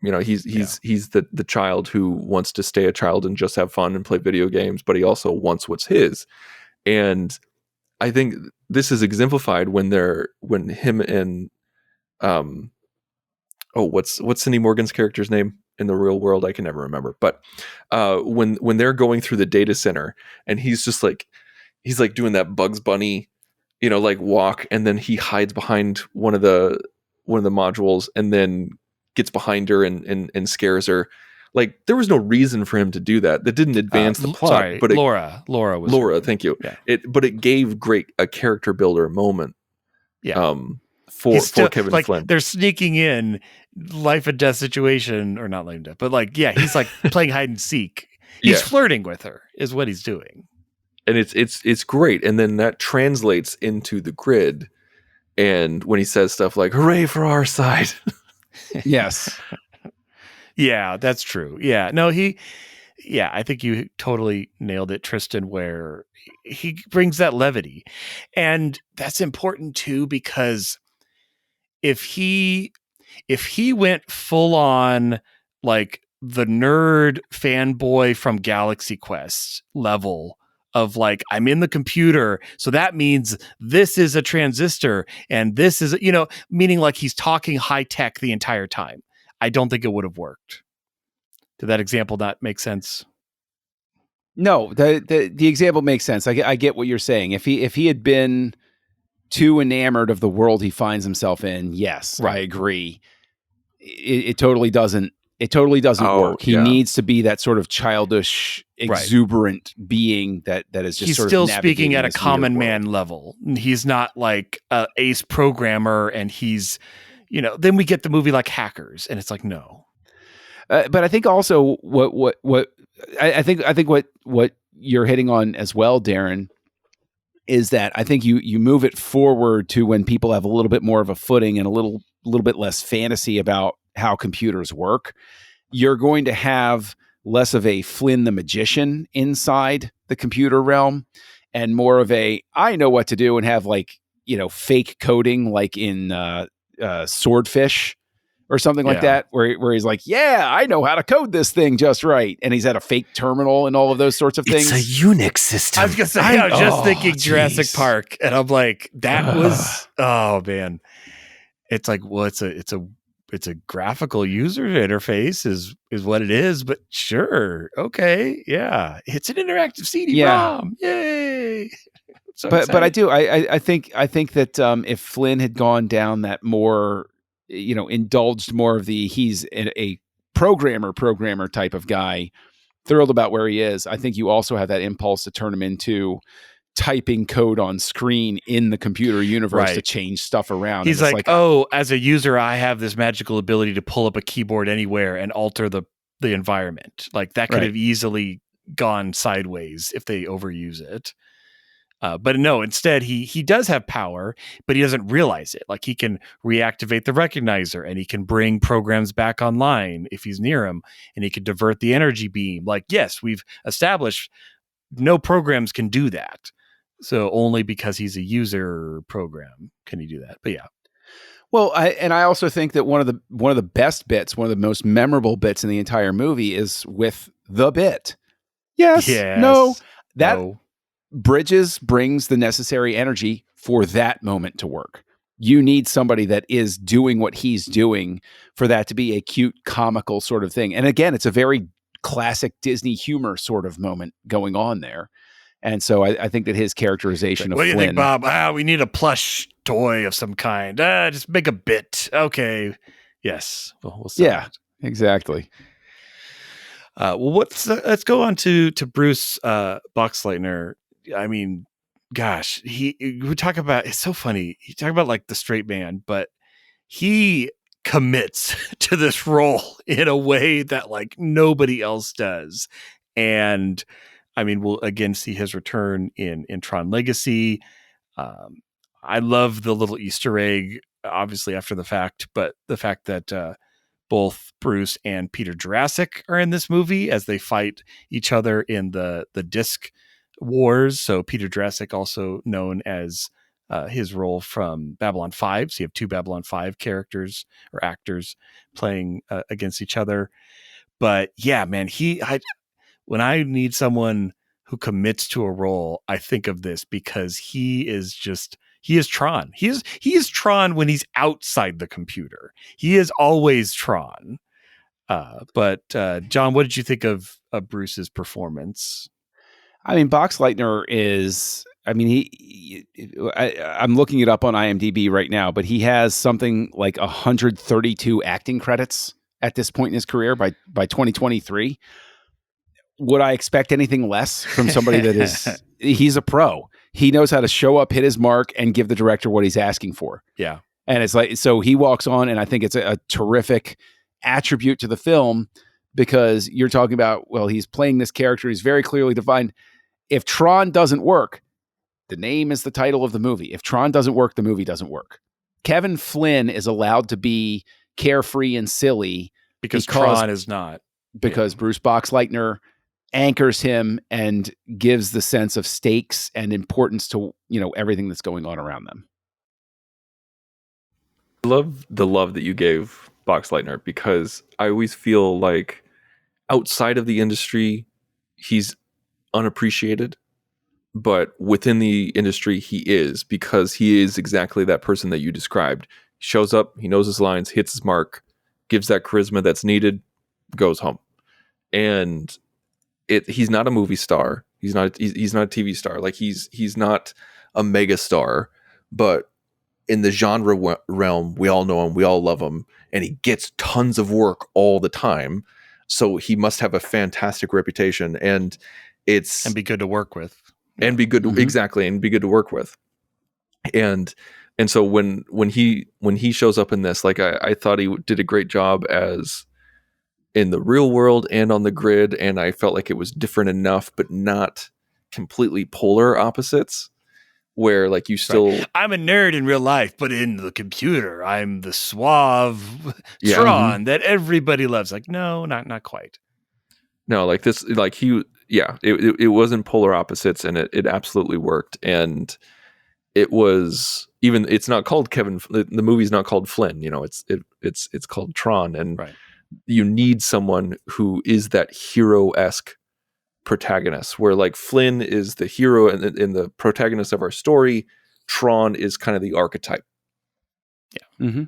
Speaker 4: You know, he's the child who wants to stay a child and just have fun and play video games, but he also wants what's his. And I think this is exemplified when him and what's Cindy Morgan's character's name in the real world? I can never remember. But when they're going through the data center, and he's doing that Bugs Bunny, like walk, and then he hides behind one of the modules, and then gets behind her and scares her. Like, there was no reason for him to do that. That didn't advance the plot.
Speaker 2: Sorry, but Laura was
Speaker 4: Laura. Thank you. Yeah. But it gave a character builder moment.
Speaker 2: Yeah.
Speaker 4: For Kevin Flynn,
Speaker 2: they're sneaking in life and death situation, or not life and death, but he's like playing hide and seek. He's flirting with her, is what he's doing,
Speaker 4: and it's great. And then that translates into the grid, and when he says stuff like "Hooray for our side."
Speaker 3: Yes.
Speaker 2: Yeah, that's true. Yeah. No, I think you totally nailed it, Tristan, where he brings that levity. And that's important too, because if he if he went full on like the nerd fanboy from Galaxy Quest level of like, I'm in the computer, so that means this is a transistor and this is, meaning like he's talking high tech the entire time, I don't think it would have worked. Did that example not make sense?
Speaker 3: No, the example makes sense. I get what you're saying. If he had been too enamored of the world he finds himself in, yes, right. I agree. It totally doesn't. It totally doesn't work. He needs to be that sort of childish, exuberant being that is just. He's sort still
Speaker 2: of speaking at a common man level. He's not like an ace programmer, and he's, Then we get the movie like Hackers, and it's like no.
Speaker 3: But I think also what I think what you're hitting on as well, Darren, is that I think you move it forward to when people have a little bit more of a footing and a little bit less fantasy about how computers work. You're going to have less of a Flynn the magician inside the computer realm and more of a I know what to do, and have like, fake coding like in Swordfish or something like that, where he's like, yeah, I know how to code this thing just right. And he's at a fake terminal and all of those sorts of things.
Speaker 4: It's a Unix system.
Speaker 2: I was going to say, I was just thinking Jurassic Park. And I'm like, that was, oh man. It's like, well, it's a graphical user interface is what it is, but sure. Okay. Yeah. It's an interactive CD-ROM. Yay. So
Speaker 3: but I think that if Flynn had gone down that more, indulged more of the he's a programmer type of guy, thrilled about where he is, I think you also have that impulse to turn him into typing code on screen in the computer universe to change stuff around.
Speaker 2: He's like, oh, as a user, I have this magical ability to pull up a keyboard anywhere and alter the environment. Like that could have easily gone sideways if they overuse it. But no, instead he does have power, but he doesn't realize it. Like he can reactivate the recognizer, and he can bring programs back online if he's near him, and he can divert the energy beam. Like, yes, we've established no programs can do that. So only because he's a user program can he do that. But yeah.
Speaker 3: Well, I also think that one of the best bits, one of the most memorable bits in the entire movie is with the bit. Yes. No. Bridges brings the necessary energy for that moment to work. You need somebody that is doing what he's doing for that to be a cute, comical sort of thing. And again, it's a very classic Disney humor sort of moment going on there. And so I think that his characterization of
Speaker 2: what do you
Speaker 3: Flynn,
Speaker 2: think, Bob? We need a plush toy of some kind. Just make a bit. Okay. Yes. We'll that.
Speaker 3: Exactly.
Speaker 2: Well, let's go on to Bruce Boxleitner. I mean, gosh, we talk about, it's so funny. You talk about like the straight man, but he commits to this role in a way that like nobody else does. And I mean, we'll again see his return in Tron Legacy. I love the little Easter egg, obviously after the fact, but the fact that both Bruce and Peter Jurassic are in this movie as they fight each other in the disc wars. So Peter Jurassic, also known as his role from Babylon 5. So you have two Babylon 5 characters or actors playing against each other. But yeah, man, when I need someone who commits to a role, I think of this because he is Tron. He is Tron when he's outside the computer. He is always Tron. But John, what did you think of Bruce's performance?
Speaker 3: I mean, Boxleitner is, I'm looking it up on IMDb right now, but he has something like 132 acting credits at this point in his career by 2023. Would I expect anything less from somebody that is, he's a pro. He knows how to show up, hit his mark, and give the director what he's asking for.
Speaker 2: Yeah.
Speaker 3: And it's like, so he walks on, and I think it's a terrific attribute to the film because you're talking about, well, he's playing this character. He's very clearly defined. If Tron doesn't work, the name is the title of the movie. If Tron doesn't work, the movie doesn't work. Kevin Flynn is allowed to be carefree and silly
Speaker 2: because Tron is not.
Speaker 3: Because Bruce Boxleitner anchors him and gives the sense of stakes and importance to, everything that's going on around them.
Speaker 4: I love the love that you gave Boxleitner, because I always feel like outside of the industry, he's unappreciated, but within the industry, he is, because he is exactly that person that you described. He shows up, he knows his lines, hits his mark, gives that charisma that's needed, goes home. And he's not a movie star. He's not a TV star. Like he's not a mega star, but in the genre realm, we all know him, we all love him, and he gets tons of work all the time. So he must have a fantastic reputation, and
Speaker 2: be good to work with,
Speaker 4: and be good exactly, and be good to work with. And so when he shows up in this, like I thought he did a great job as in the real world and on the grid, and I felt like it was different enough, but not completely polar opposites. Where like you still,
Speaker 2: right. I'm a nerd in real life, but in the computer, I'm the suave Tron that everybody loves. Like, no, not quite.
Speaker 4: No, like this, like it wasn't polar opposites, and it absolutely worked. And it was even, it's not called Kevin. The movie's not called Flynn. You know, it's called Tron, and you need someone who is that hero-esque protagonist, where like Flynn is the hero and the protagonist of our story. Tron is kind of the archetype.
Speaker 2: Yeah.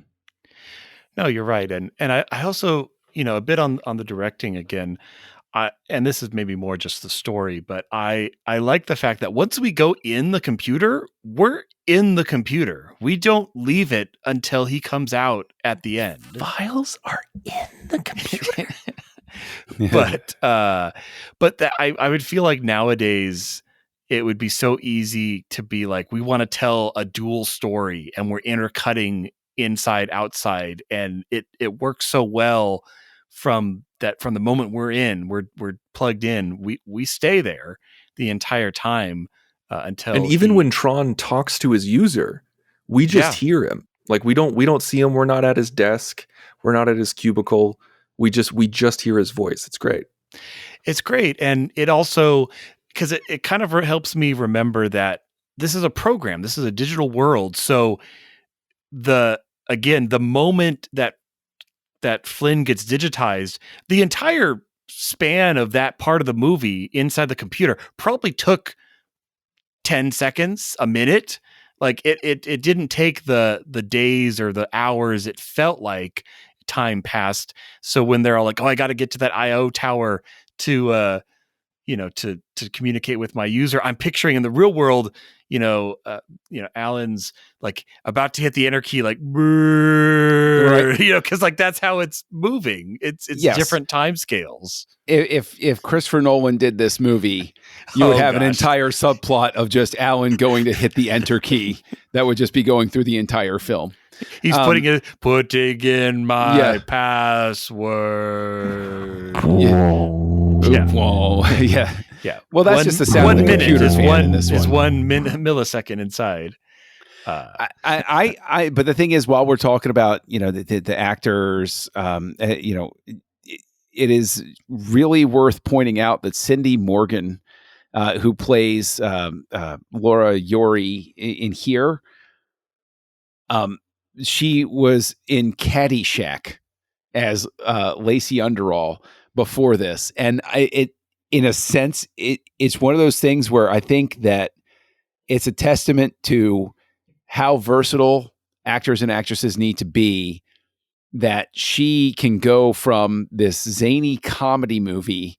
Speaker 2: No, you're right. And I also, a bit on the directing again, and this is maybe more just the story, but I like the fact that once we go in the computer, we're in the computer. We don't leave it until he comes out at the end.
Speaker 4: Files are in the computer.
Speaker 2: But that I would feel like nowadays it would be so easy to be like, we want to tell a dual story and we're intercutting inside outside, and it works so well from the moment we're plugged in, we stay there the entire time until.
Speaker 4: And even when Tron talks to his user, we just hear him. Like we don't see him. We're not at his desk. We're not at his cubicle. We just hear his voice. It's great.
Speaker 2: It's great. And it also, because it kind of helps me remember that this is a program, this is a digital world. So the moment that Flynn gets digitized, the entire span of that part of the movie inside the computer probably took 10 seconds, a minute. Like it didn't take the days or the hours. It felt like time passed. So when they're all like, oh, I got to get to that IO tower to communicate with my user, I'm picturing in the real world, Alan's like about to hit the enter key, like, because like that's how it's moving. It's different time scales.
Speaker 3: If Christopher Nolan did this movie, you would have an entire subplot of just Alan going to hit the enter key that would just be going through the entire film.
Speaker 2: He's putting in my password.
Speaker 3: Whoa. Yeah. Well, that's just the sound
Speaker 2: one
Speaker 3: of the
Speaker 2: minute
Speaker 3: computer
Speaker 2: is 1 millisecond inside.
Speaker 3: But the thing is, while we're talking about, the actors, it is really worth pointing out that Cindy Morgan, who plays Laura Yori in here, she was in Caddyshack as Lacey Underall before this, and in a sense, it's one of those things where I think that it's a testament to how versatile actors and actresses need to be, that she can go from this zany comedy movie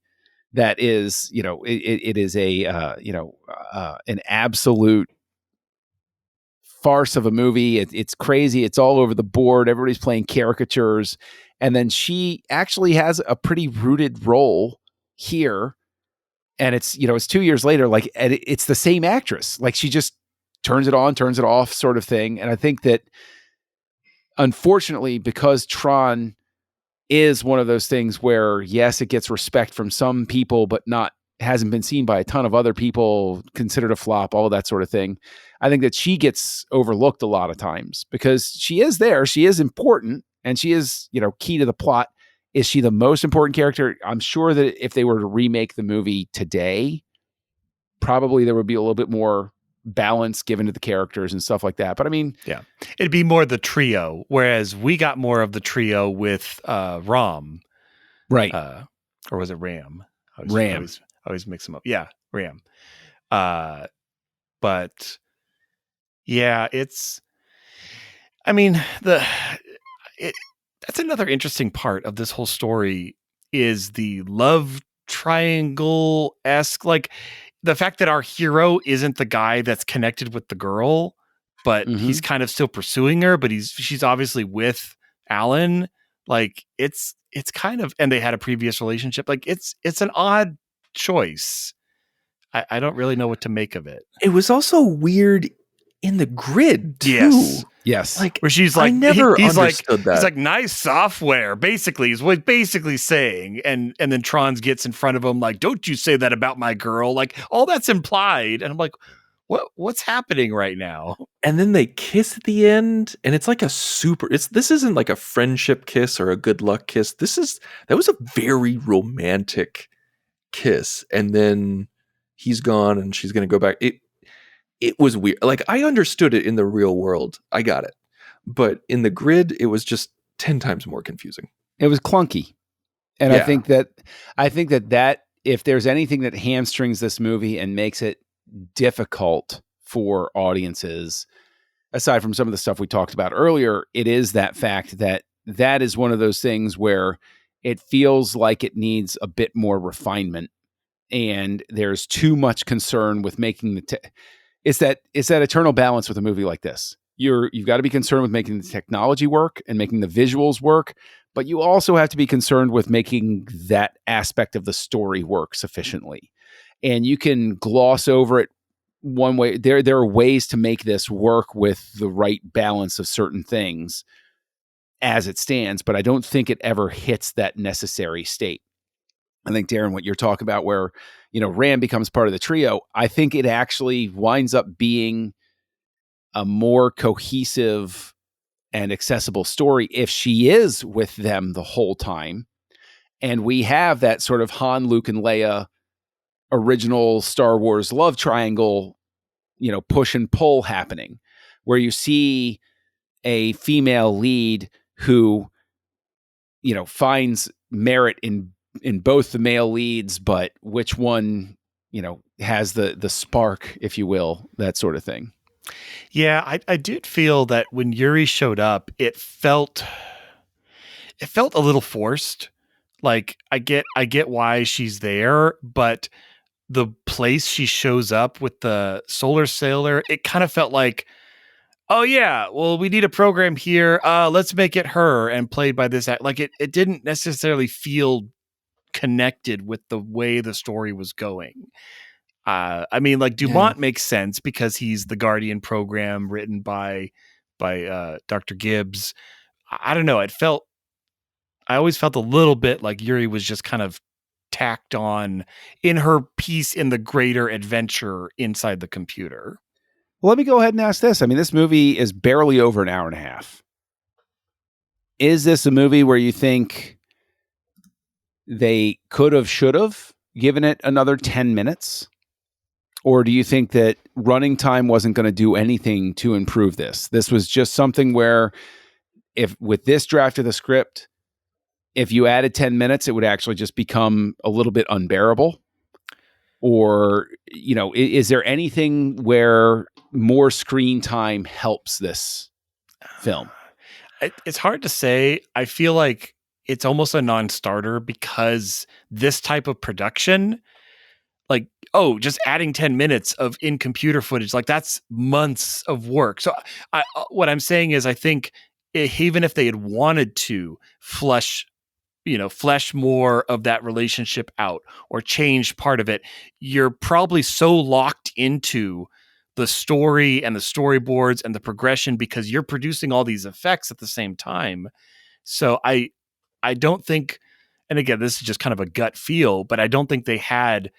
Speaker 3: that is, it is an absolute farce of a movie. It's crazy. It's all over the board. Everybody's playing caricatures. And then she actually has a pretty rooted role here. And it's 2 years later, like it's the same actress. Like she just turns it on, turns it off sort of thing. And I think that unfortunately, because Tron is one of those things where, yes, it gets respect from some people, but hasn't been seen by a ton of other people, considered a flop, all that sort of thing. I think that she gets overlooked a lot of times because she is there. She is important and she is, key to the plot. Is she the most important character? I'm sure that if they were to remake the movie today, probably there would be a little bit more balance given to the characters and stuff like that. But I mean,
Speaker 2: yeah, it'd be more the trio, whereas we got more of the trio with Rom,
Speaker 3: right?
Speaker 2: Or was it Ram?
Speaker 3: Ram.
Speaker 2: I always mix them up. Yeah, Ram. But yeah, it's. I mean, that's another interesting part of this whole story is the love triangle-esque, like the fact that our hero isn't the guy that's connected with the girl, but he's kind of still pursuing her, but she's obviously with Alan. Like it's kind of, and they had a previous relationship. Like it's an odd choice. I don't really know what to make of it.
Speaker 4: It was also weird in the grid too.
Speaker 3: Yes.
Speaker 4: Like
Speaker 2: where she's like,
Speaker 4: I never
Speaker 2: he's
Speaker 4: understood that.
Speaker 2: He's like, nice software, basically, is what basically saying. And then Trons gets in front of him, like, don't you say that about my girl. Like, all that's implied. And I'm like, what's happening right now?
Speaker 4: And then they kiss at the end, and it's like this isn't like a friendship kiss or a good luck kiss. That was a very romantic kiss. And then he's gone and she's gonna go back. It was weird. Like I understood it in the real world. I got it. But in the grid, it was just 10 times more confusing.
Speaker 3: It was clunky. And I think that if there's anything that hamstrings this movie and makes it difficult for audiences, aside from some of the stuff we talked about earlier, it is that fact that is one of those things where it feels like it needs a bit more refinement, and there's too much concern with making it's that eternal balance with a movie like this. You've got to be concerned with making the technology work and making the visuals work, but you also have to be concerned with making that aspect of the story work sufficiently. And you can gloss over it one way. There are ways to make this work with the right balance of certain things as it stands, but I don't think it ever hits that necessary state. I think, Darren, what you're talking about where, Ram becomes part of the trio, I think it actually winds up being a more cohesive and accessible story if she is with them the whole time. And we have that sort of Han, Luke, and Leia original Star Wars love triangle, push and pull happening, where you see a female lead who, finds merit in both the male leads, but which one, has the spark, if you will, that sort of thing.
Speaker 2: Yeah, I did feel that when Yuri showed up, it felt a little forced. Like I get why she's there, but the place she shows up with the solar sailor, it kind of felt like, oh yeah, well, we need a program here. Let's make it her and played by this act. Like it didn't necessarily feel connected with the way the story was going. I mean, like Dumont makes sense because he's the Guardian program written by Dr. Gibbs. I don't know. I always felt a little bit like Yuri was just kind of tacked on in her piece in the greater adventure inside the computer.
Speaker 3: Well, let me go ahead and ask this. I mean, this movie is barely over an hour and a half. Is this a movie where you think they could have, should have given it another 10 minutes? Or do you think that running time wasn't going to do anything to improve this? This was just something where if with this draft of the script, if you added 10 minutes, it would actually just become a little bit unbearable? Or, is there anything where more screen time helps this film?
Speaker 2: It's hard to say. I feel like it's almost a non-starter because this type of production, like, just adding 10 minutes of in computer footage, like that's months of work. So what I'm saying is I think even if they had wanted to flesh more of that relationship out or change part of it, you're probably so locked into the story and the storyboards and the progression because you're producing all these effects at the same time. So I don't think, and again, this is just kind of a gut feel, but I don't think they had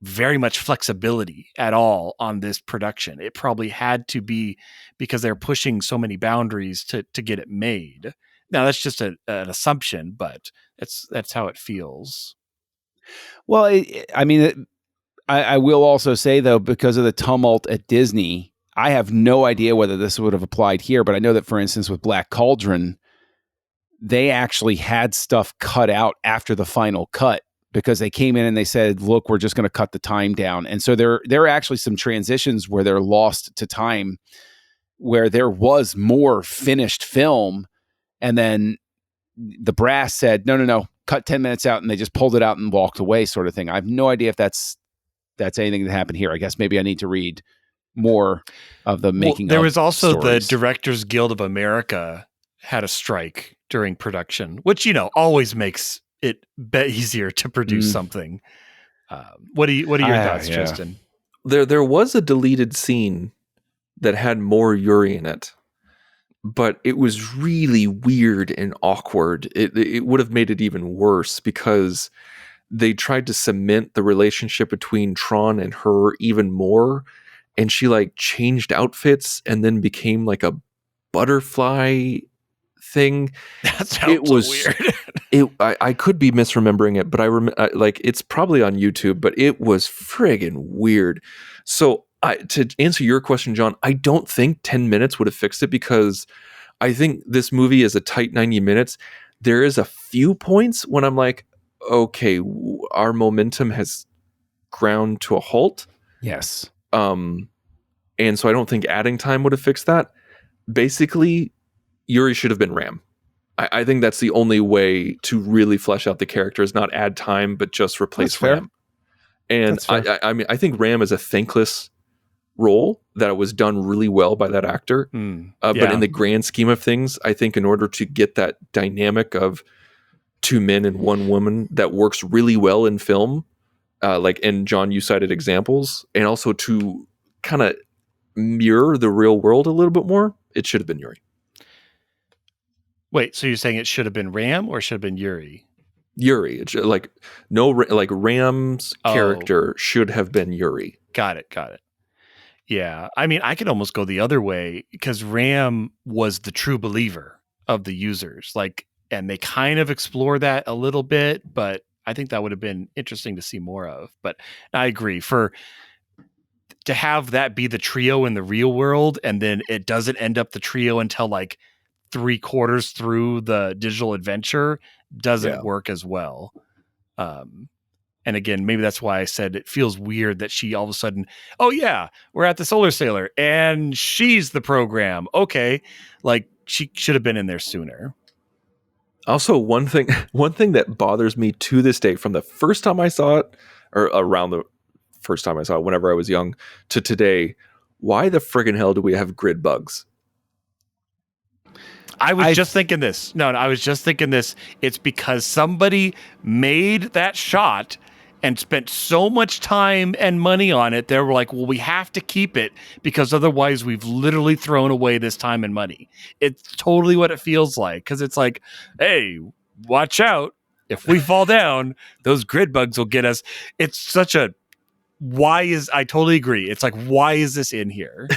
Speaker 2: very much flexibility at all on this production. It probably had to be because they're pushing so many boundaries to get it made. Now that's just an assumption, but that's how it feels.
Speaker 3: Well, I will also say, though, because of the tumult at Disney, I have no idea whether this would have applied here, but I know that, for instance, with Black Cauldron, they actually had stuff cut out after the final cut because they came in and they said, look, we're just going to cut the time down. And so there are actually some transitions where they're lost to time, where there was more finished film. And then the brass said, no, cut 10 minutes out. And they just pulled it out and walked away, sort of thing. I have no idea if that's anything that happened here. I guess maybe I need to read more of the making.
Speaker 2: There was also
Speaker 3: stories.
Speaker 2: The Directors Guild of America had a strike during production, which, always makes it easier to produce something. What are your thoughts, Tristan?
Speaker 4: There was a deleted scene that had more Yuri in it, but it was really weird and awkward. It would have made it even worse because they tried to cement the relationship between Tron and her even more, and she changed outfits and then became like a butterfly thing.
Speaker 2: That sounds weird.
Speaker 4: I could be misremembering it, but I remember it's probably on YouTube, but it was friggin' weird. So to answer your question, John, I don't think 10 minutes would have fixed it because I think this movie is a tight 90 minutes. There is a few points when I'm like, okay, our momentum has ground to a halt.
Speaker 3: Yes.
Speaker 4: And so I don't think adding time would have fixed that. Basically, Yuri should have been Ram. I think that's the only way to really flesh out the characters, not add time, but just replace Ram. And I mean, I think Ram is a thankless role that was done really well by that actor. But in the grand scheme of things, I think in order to get that dynamic of two men and one woman that works really well in film, and John, you cited examples, and also to kind of mirror the real world a little bit more, it should have been Yuri.
Speaker 2: Wait, so you're saying it should have been Ram or should have been Yuri?
Speaker 4: Yuri. It's Ram's character should have been Yuri.
Speaker 2: Got it. Yeah. I mean, I could almost go the other way because Ram was the true believer of the users. And they kind of explore that a little bit, but I think that would have been interesting to see more of. But I agree. To have that be the trio in the real world, and then it doesn't end up the trio until 3/4 through the digital adventure doesn't work as well. And again, maybe that's why I said it feels weird that she all of a sudden, oh yeah, we're at the Solar Sailor and she's the program. Okay. She should have been in there sooner.
Speaker 4: Also, one thing that bothers me to this day from the first time I saw it, or around the first time I saw it, whenever I was young, to today, why the friggin' hell do we have grid bugs?
Speaker 2: I was just thinking this. No, I was just thinking this. It's because somebody made that shot and spent so much time and money on it. They were like, well, we have to keep it because otherwise we've literally thrown away this time and money. It's totally what it feels like. Because it's like, hey, watch out. If we fall down, those grid bugs will get us. It's such a, I totally agree. It's like, why is this in here?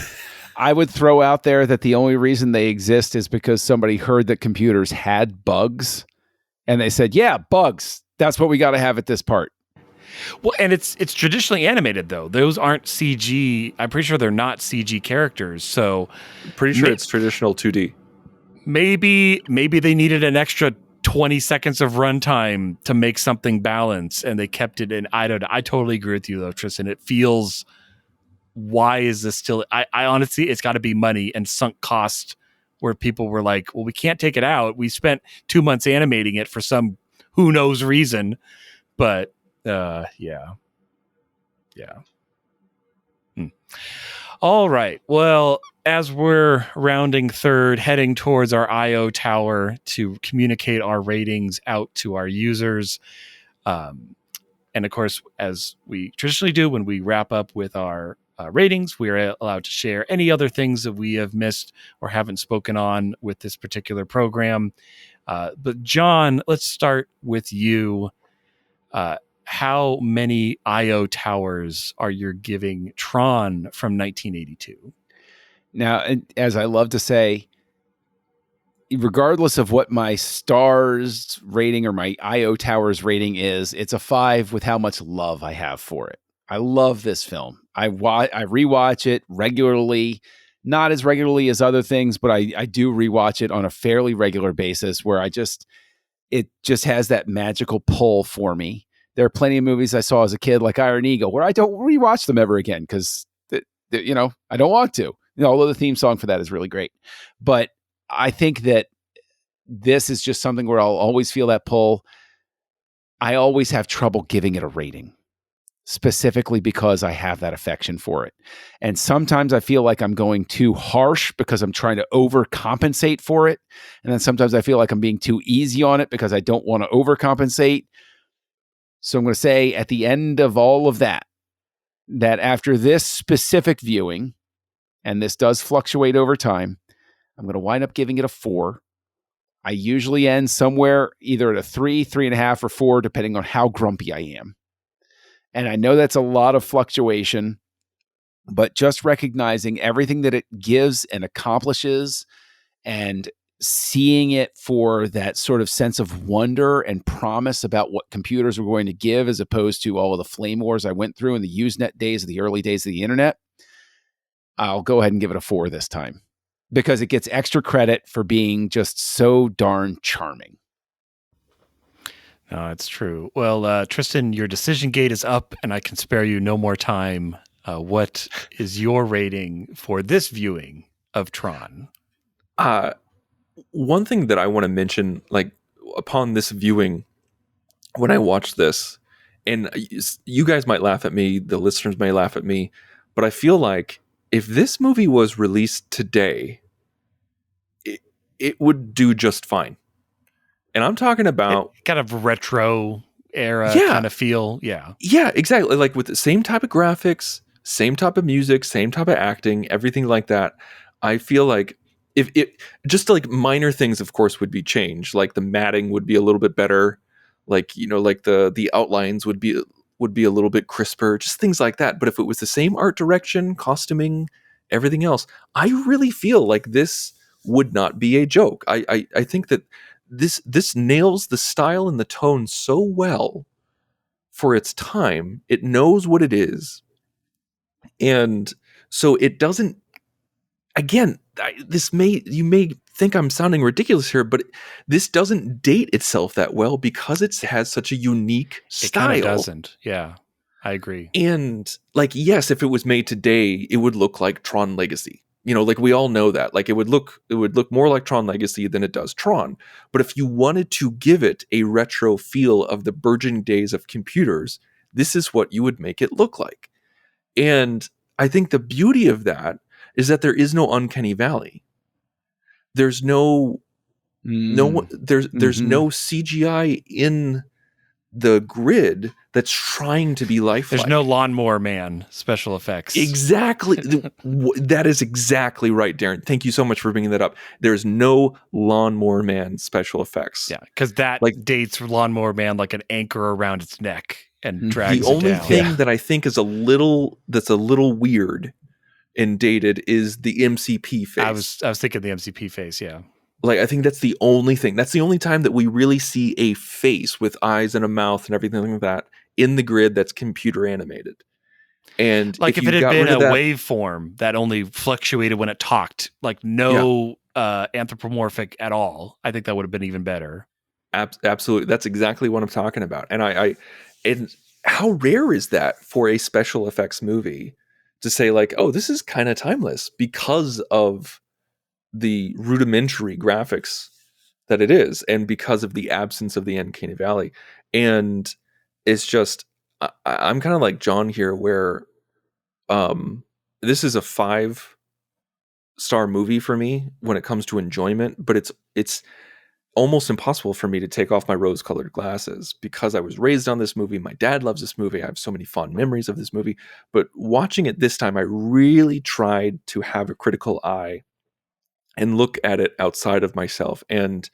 Speaker 3: I would throw out there that the only reason they exist is because somebody heard that computers had bugs and they said, yeah, bugs. That's what we got to have at this part.
Speaker 2: Well, and it's traditionally animated though. Those aren't CG. I'm pretty sure they're not CG characters. So
Speaker 4: pretty sure it's traditional 2D.
Speaker 2: Maybe they needed an extra 20 seconds of runtime to make something balance and they kept it in. I totally agree with you though, Tristan. It feels, why is this still, I honestly, it's got to be money and sunk cost where people were like, well, we can't take it out. We spent 2 months animating it for some who knows reason, but yeah. All right. Well, as we're rounding third, heading towards our IO tower to communicate our ratings out to our users. And of course, as we traditionally do when we wrap up with our ratings, we are allowed to share any other things that we have missed or haven't spoken on with this particular program. But John, let's start with you. How many IO towers are you giving Tron from 1982?
Speaker 3: Now, as I love to say, regardless of what my stars rating or my IO towers rating is, it's a 5 with how much love I have for it. I love this film. I rewatch it regularly, not as regularly as other things, but I do rewatch it on a fairly regular basis where it just has that magical pull for me. There are plenty of movies I saw as a kid, like Iron Eagle, where I don't rewatch them ever again because, I don't want to. Although the theme song for that is really great. But I think that this is just something where I'll always feel that pull. I always have trouble giving it a rating, specifically because I have that affection for it. And sometimes I feel like I'm going too harsh because I'm trying to overcompensate for it. And then sometimes I feel like I'm being too easy on it because I don't want to overcompensate. So I'm going to say at the end of all of that after this specific viewing, and this does fluctuate over time, I'm going to wind up giving it a 4. I usually end somewhere either at a 3, 3.5, or 4, depending on how grumpy I am. And I know that's a lot of fluctuation, but just recognizing everything that it gives and accomplishes and seeing it for that sort of sense of wonder and promise about what computers were going to give, as opposed to all of the flame wars I went through in the Usenet days, the early days of the internet, I'll go ahead and give it a 4 this time because it gets extra credit for being just so darn charming.
Speaker 2: No, it's true. Well, Tristan, your decision gate is up and I can spare you no more time. What is your rating for this viewing of Tron?
Speaker 4: One thing that I want to mention, like upon this viewing, when I watched this, and you guys might laugh at me, the listeners may laugh at me, but I feel like if this movie was released today, it would do just fine. And I'm talking about
Speaker 2: kind of retro era kind of feel. Yeah.
Speaker 4: Yeah, exactly. Like with the same type of graphics, same type of music, same type of acting, everything like that. I feel like if it just like minor things, of course, would be changed. Like the matting would be a little bit better. Like, like the outlines would be a little bit crisper, just things like that. But if it was the same art direction, costuming, everything else, I really feel like this would not be a joke. I think that this nails the style and the tone so well for its time. It knows what it is. And so it doesn't, again, you may think I'm sounding ridiculous here, but this doesn't date itself that well because it has such a unique style.
Speaker 2: It kind of doesn't. Yeah, I agree.
Speaker 4: And like, yes, if it was made today, it would look like Tron Legacy. Like we all know that. Like it would look more like Tron Legacy than it does Tron. But if you wanted to give it a retro feel of the burgeoning days of computers, this is what you would make it look like. And I think the beauty of that is that there is no uncanny valley. There's no CGI in the grid that's trying to be lifelike.
Speaker 2: There's no Lawnmower Man special effects.
Speaker 4: Exactly. That is exactly right, Darren. Thank you so much for bringing that up. There's no Lawnmower Man special effects.
Speaker 2: Yeah, because that dates Lawnmower Man like an anchor around its neck and drags it down.
Speaker 4: The only thing that I think is a little weird and dated is the MCP face.
Speaker 2: I was thinking the MCP face, yeah.
Speaker 4: Like, I think that's the only thing. That's the only time that we really see a face with eyes and a mouth and everything like that in the grid that's computer animated. And
Speaker 2: like if it had been a waveform that only fluctuated when it talked, like no anthropomorphic at all, I think that would have been even better.
Speaker 4: Absolutely. That's exactly what I'm talking about. And and how rare is that for a special effects movie to say like, oh, this is kind of timeless because of the rudimentary graphics that it is, and because of the absence of the uncanny valley. And it's just, I'm kind of like John here, where this is a 5-star movie for me when it comes to enjoyment, but it's almost impossible for me to take off my rose-colored glasses because I was raised on this movie. My dad loves this movie. I have so many fond memories of this movie, but watching it this time, I really tried to have a critical eye and look at it outside of myself. And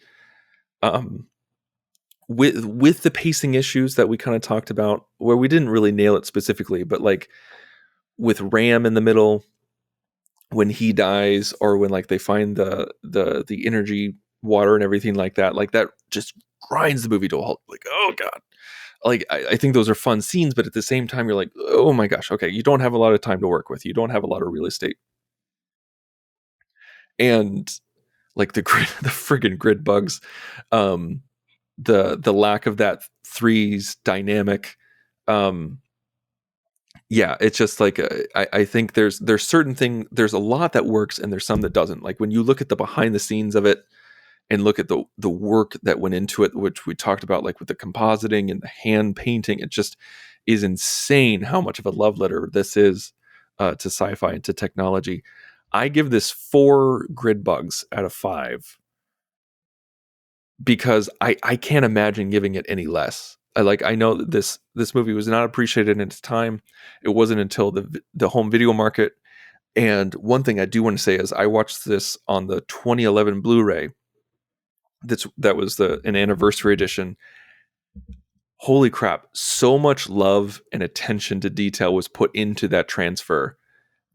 Speaker 4: with the pacing issues that we kind of talked about, where we didn't really nail it specifically, but like with Ram in the middle, when he dies, or when like they find the energy water and everything like that just grinds the movie to a halt. Like, oh God. like I think those are fun scenes, but at the same time, you're like, oh my gosh, okay, you don't have a lot of time to work with. You don't have a lot of real estate. And like the friggin' grid bugs, the lack of that threes dynamic, it's just like I think there's there's a lot that works and there's some that doesn't. Like when you look at the behind the scenes of it and look at the work that went into it, which we talked about, like with the compositing and the hand painting, it just is insane how much of a love letter this is to sci-fi and to technology. I give this 4 grid bugs out of 5 because I can't imagine giving it any less. I know that this movie was not appreciated in its time. It wasn't until the home video market. And one thing I do want to say is I watched this on the 2011 Blu-ray. That was an anniversary edition. Holy crap! So much love and attention to detail was put into that transfer.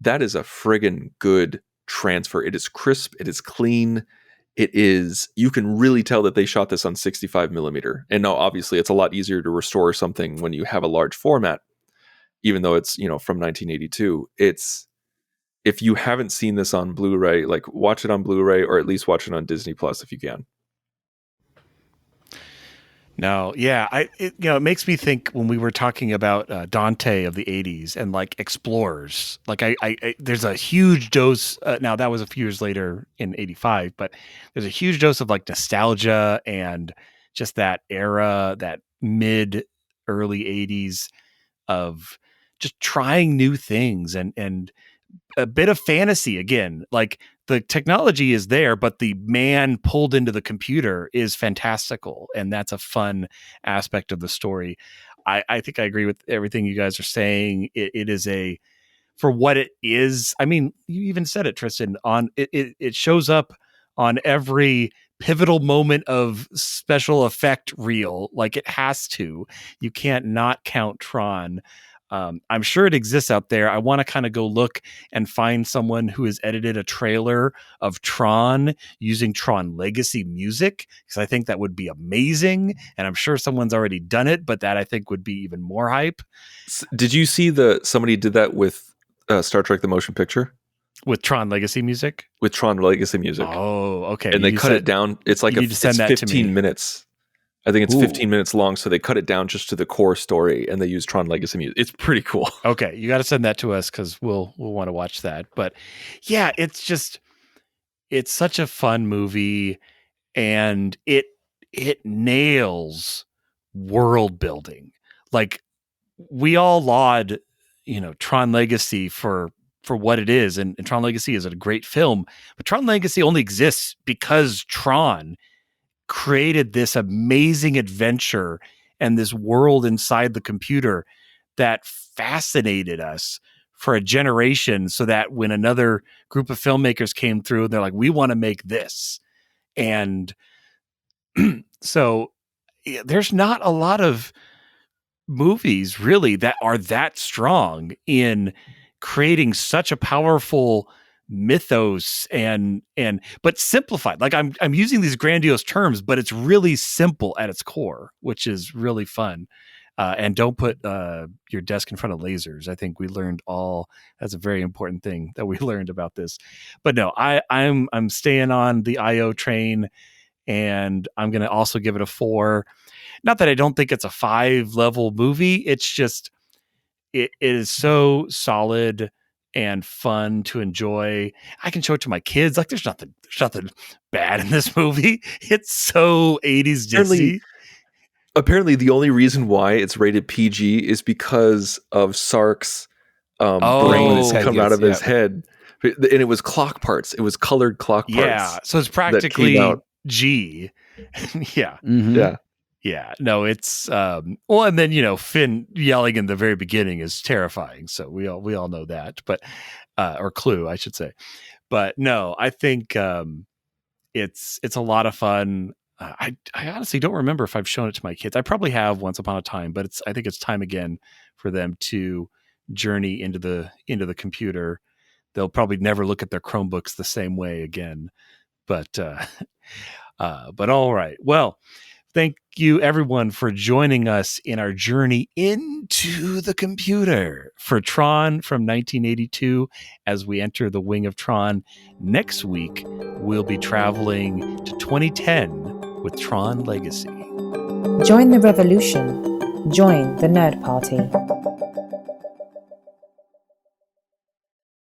Speaker 4: That is a friggin' good transfer. It is crisp. It is clean. It is, you can really tell that they shot this on 65 millimeter. And now obviously it's a lot easier to restore something when you have a large format, even though it's, from 1982. If you haven't seen this on Blu-ray, like watch it on Blu-ray or at least watch it on Disney Plus if you can.
Speaker 2: No, yeah, it makes me think when we were talking about Dante of the '80s and like explorers. Like I there's a huge dose. Now that was a few years later in '85, but there's a huge dose of like nostalgia and just that era, that mid early '80s of just trying new things and a bit of fantasy again. Like the technology is there, but the man pulled into the computer is fantastical. And that's a fun aspect of the story. I think I agree with everything you guys are saying. It is for what it is. I mean, you even said it, Tristan, it shows up on every pivotal moment of special effect reel. Like it has to. You can't not count Tron. I'm sure it exists out there. I want to kind of go look and find someone who has edited a trailer of Tron using Tron Legacy music, because I think that would be amazing. And I'm sure someone's already done it, but that I think would be even more hype.
Speaker 4: Did you see somebody did that with Star Trek: The Motion Picture?
Speaker 2: With Tron Legacy music?
Speaker 4: With Tron Legacy music.
Speaker 2: Oh, okay.
Speaker 4: And they cut it down. It's like it's 15 minutes. I think it's 15 minutes long, so they cut it down just to the core story, and they use Tron Legacy music. It's pretty cool.
Speaker 2: Okay, you got to send that to us because we'll want to watch that. But yeah, it's such a fun movie, and it nails world building. Like we all laud, Tron Legacy for what it is, and Tron Legacy is a great film, but Tron Legacy only exists because Tron created this amazing adventure and this world inside the computer that fascinated us for a generation, so that when another group of filmmakers came through, they're like, we want to make this. And so there's not a lot of movies really that are that strong in creating such a powerful mythos but simplified. Like I'm using these grandiose terms, but it's really simple at its core, which is really fun. And don't put your desk in front of lasers. I think we learned that's a very important thing that we learned about this. But no, I'm staying on the IO train, and I'm going to also give it a 4. Not that I don't think it's a 5-level movie. It's just it is so solid and fun to enjoy. I can show it to my kids. Like there's nothing bad in this movie. It's so 80s Disney.
Speaker 4: Apparently the only reason why it's rated PG is because of Sark's brain coming out of his head. And it was clock parts. It was colored clock parts.
Speaker 2: Yeah. So it's practically G. Yeah.
Speaker 3: Mm-hmm.
Speaker 4: Yeah.
Speaker 2: Yeah, no, it's and then Finn yelling in the very beginning is terrifying. So we all know that, but or Clue, I should say. But no, I think it's a lot of fun. I honestly don't remember if I've shown it to my kids. I probably have once upon a time, but I think it's time again for them to journey into the computer. They'll probably never look at their Chromebooks the same way again. But all right, well. Thank you, everyone, for joining us in our journey into the computer for Tron from 1982 as we enter the wing of Tron. Next week, we'll be traveling to 2010 with Tron Legacy.
Speaker 1: Join the revolution. Join the Nerd Party.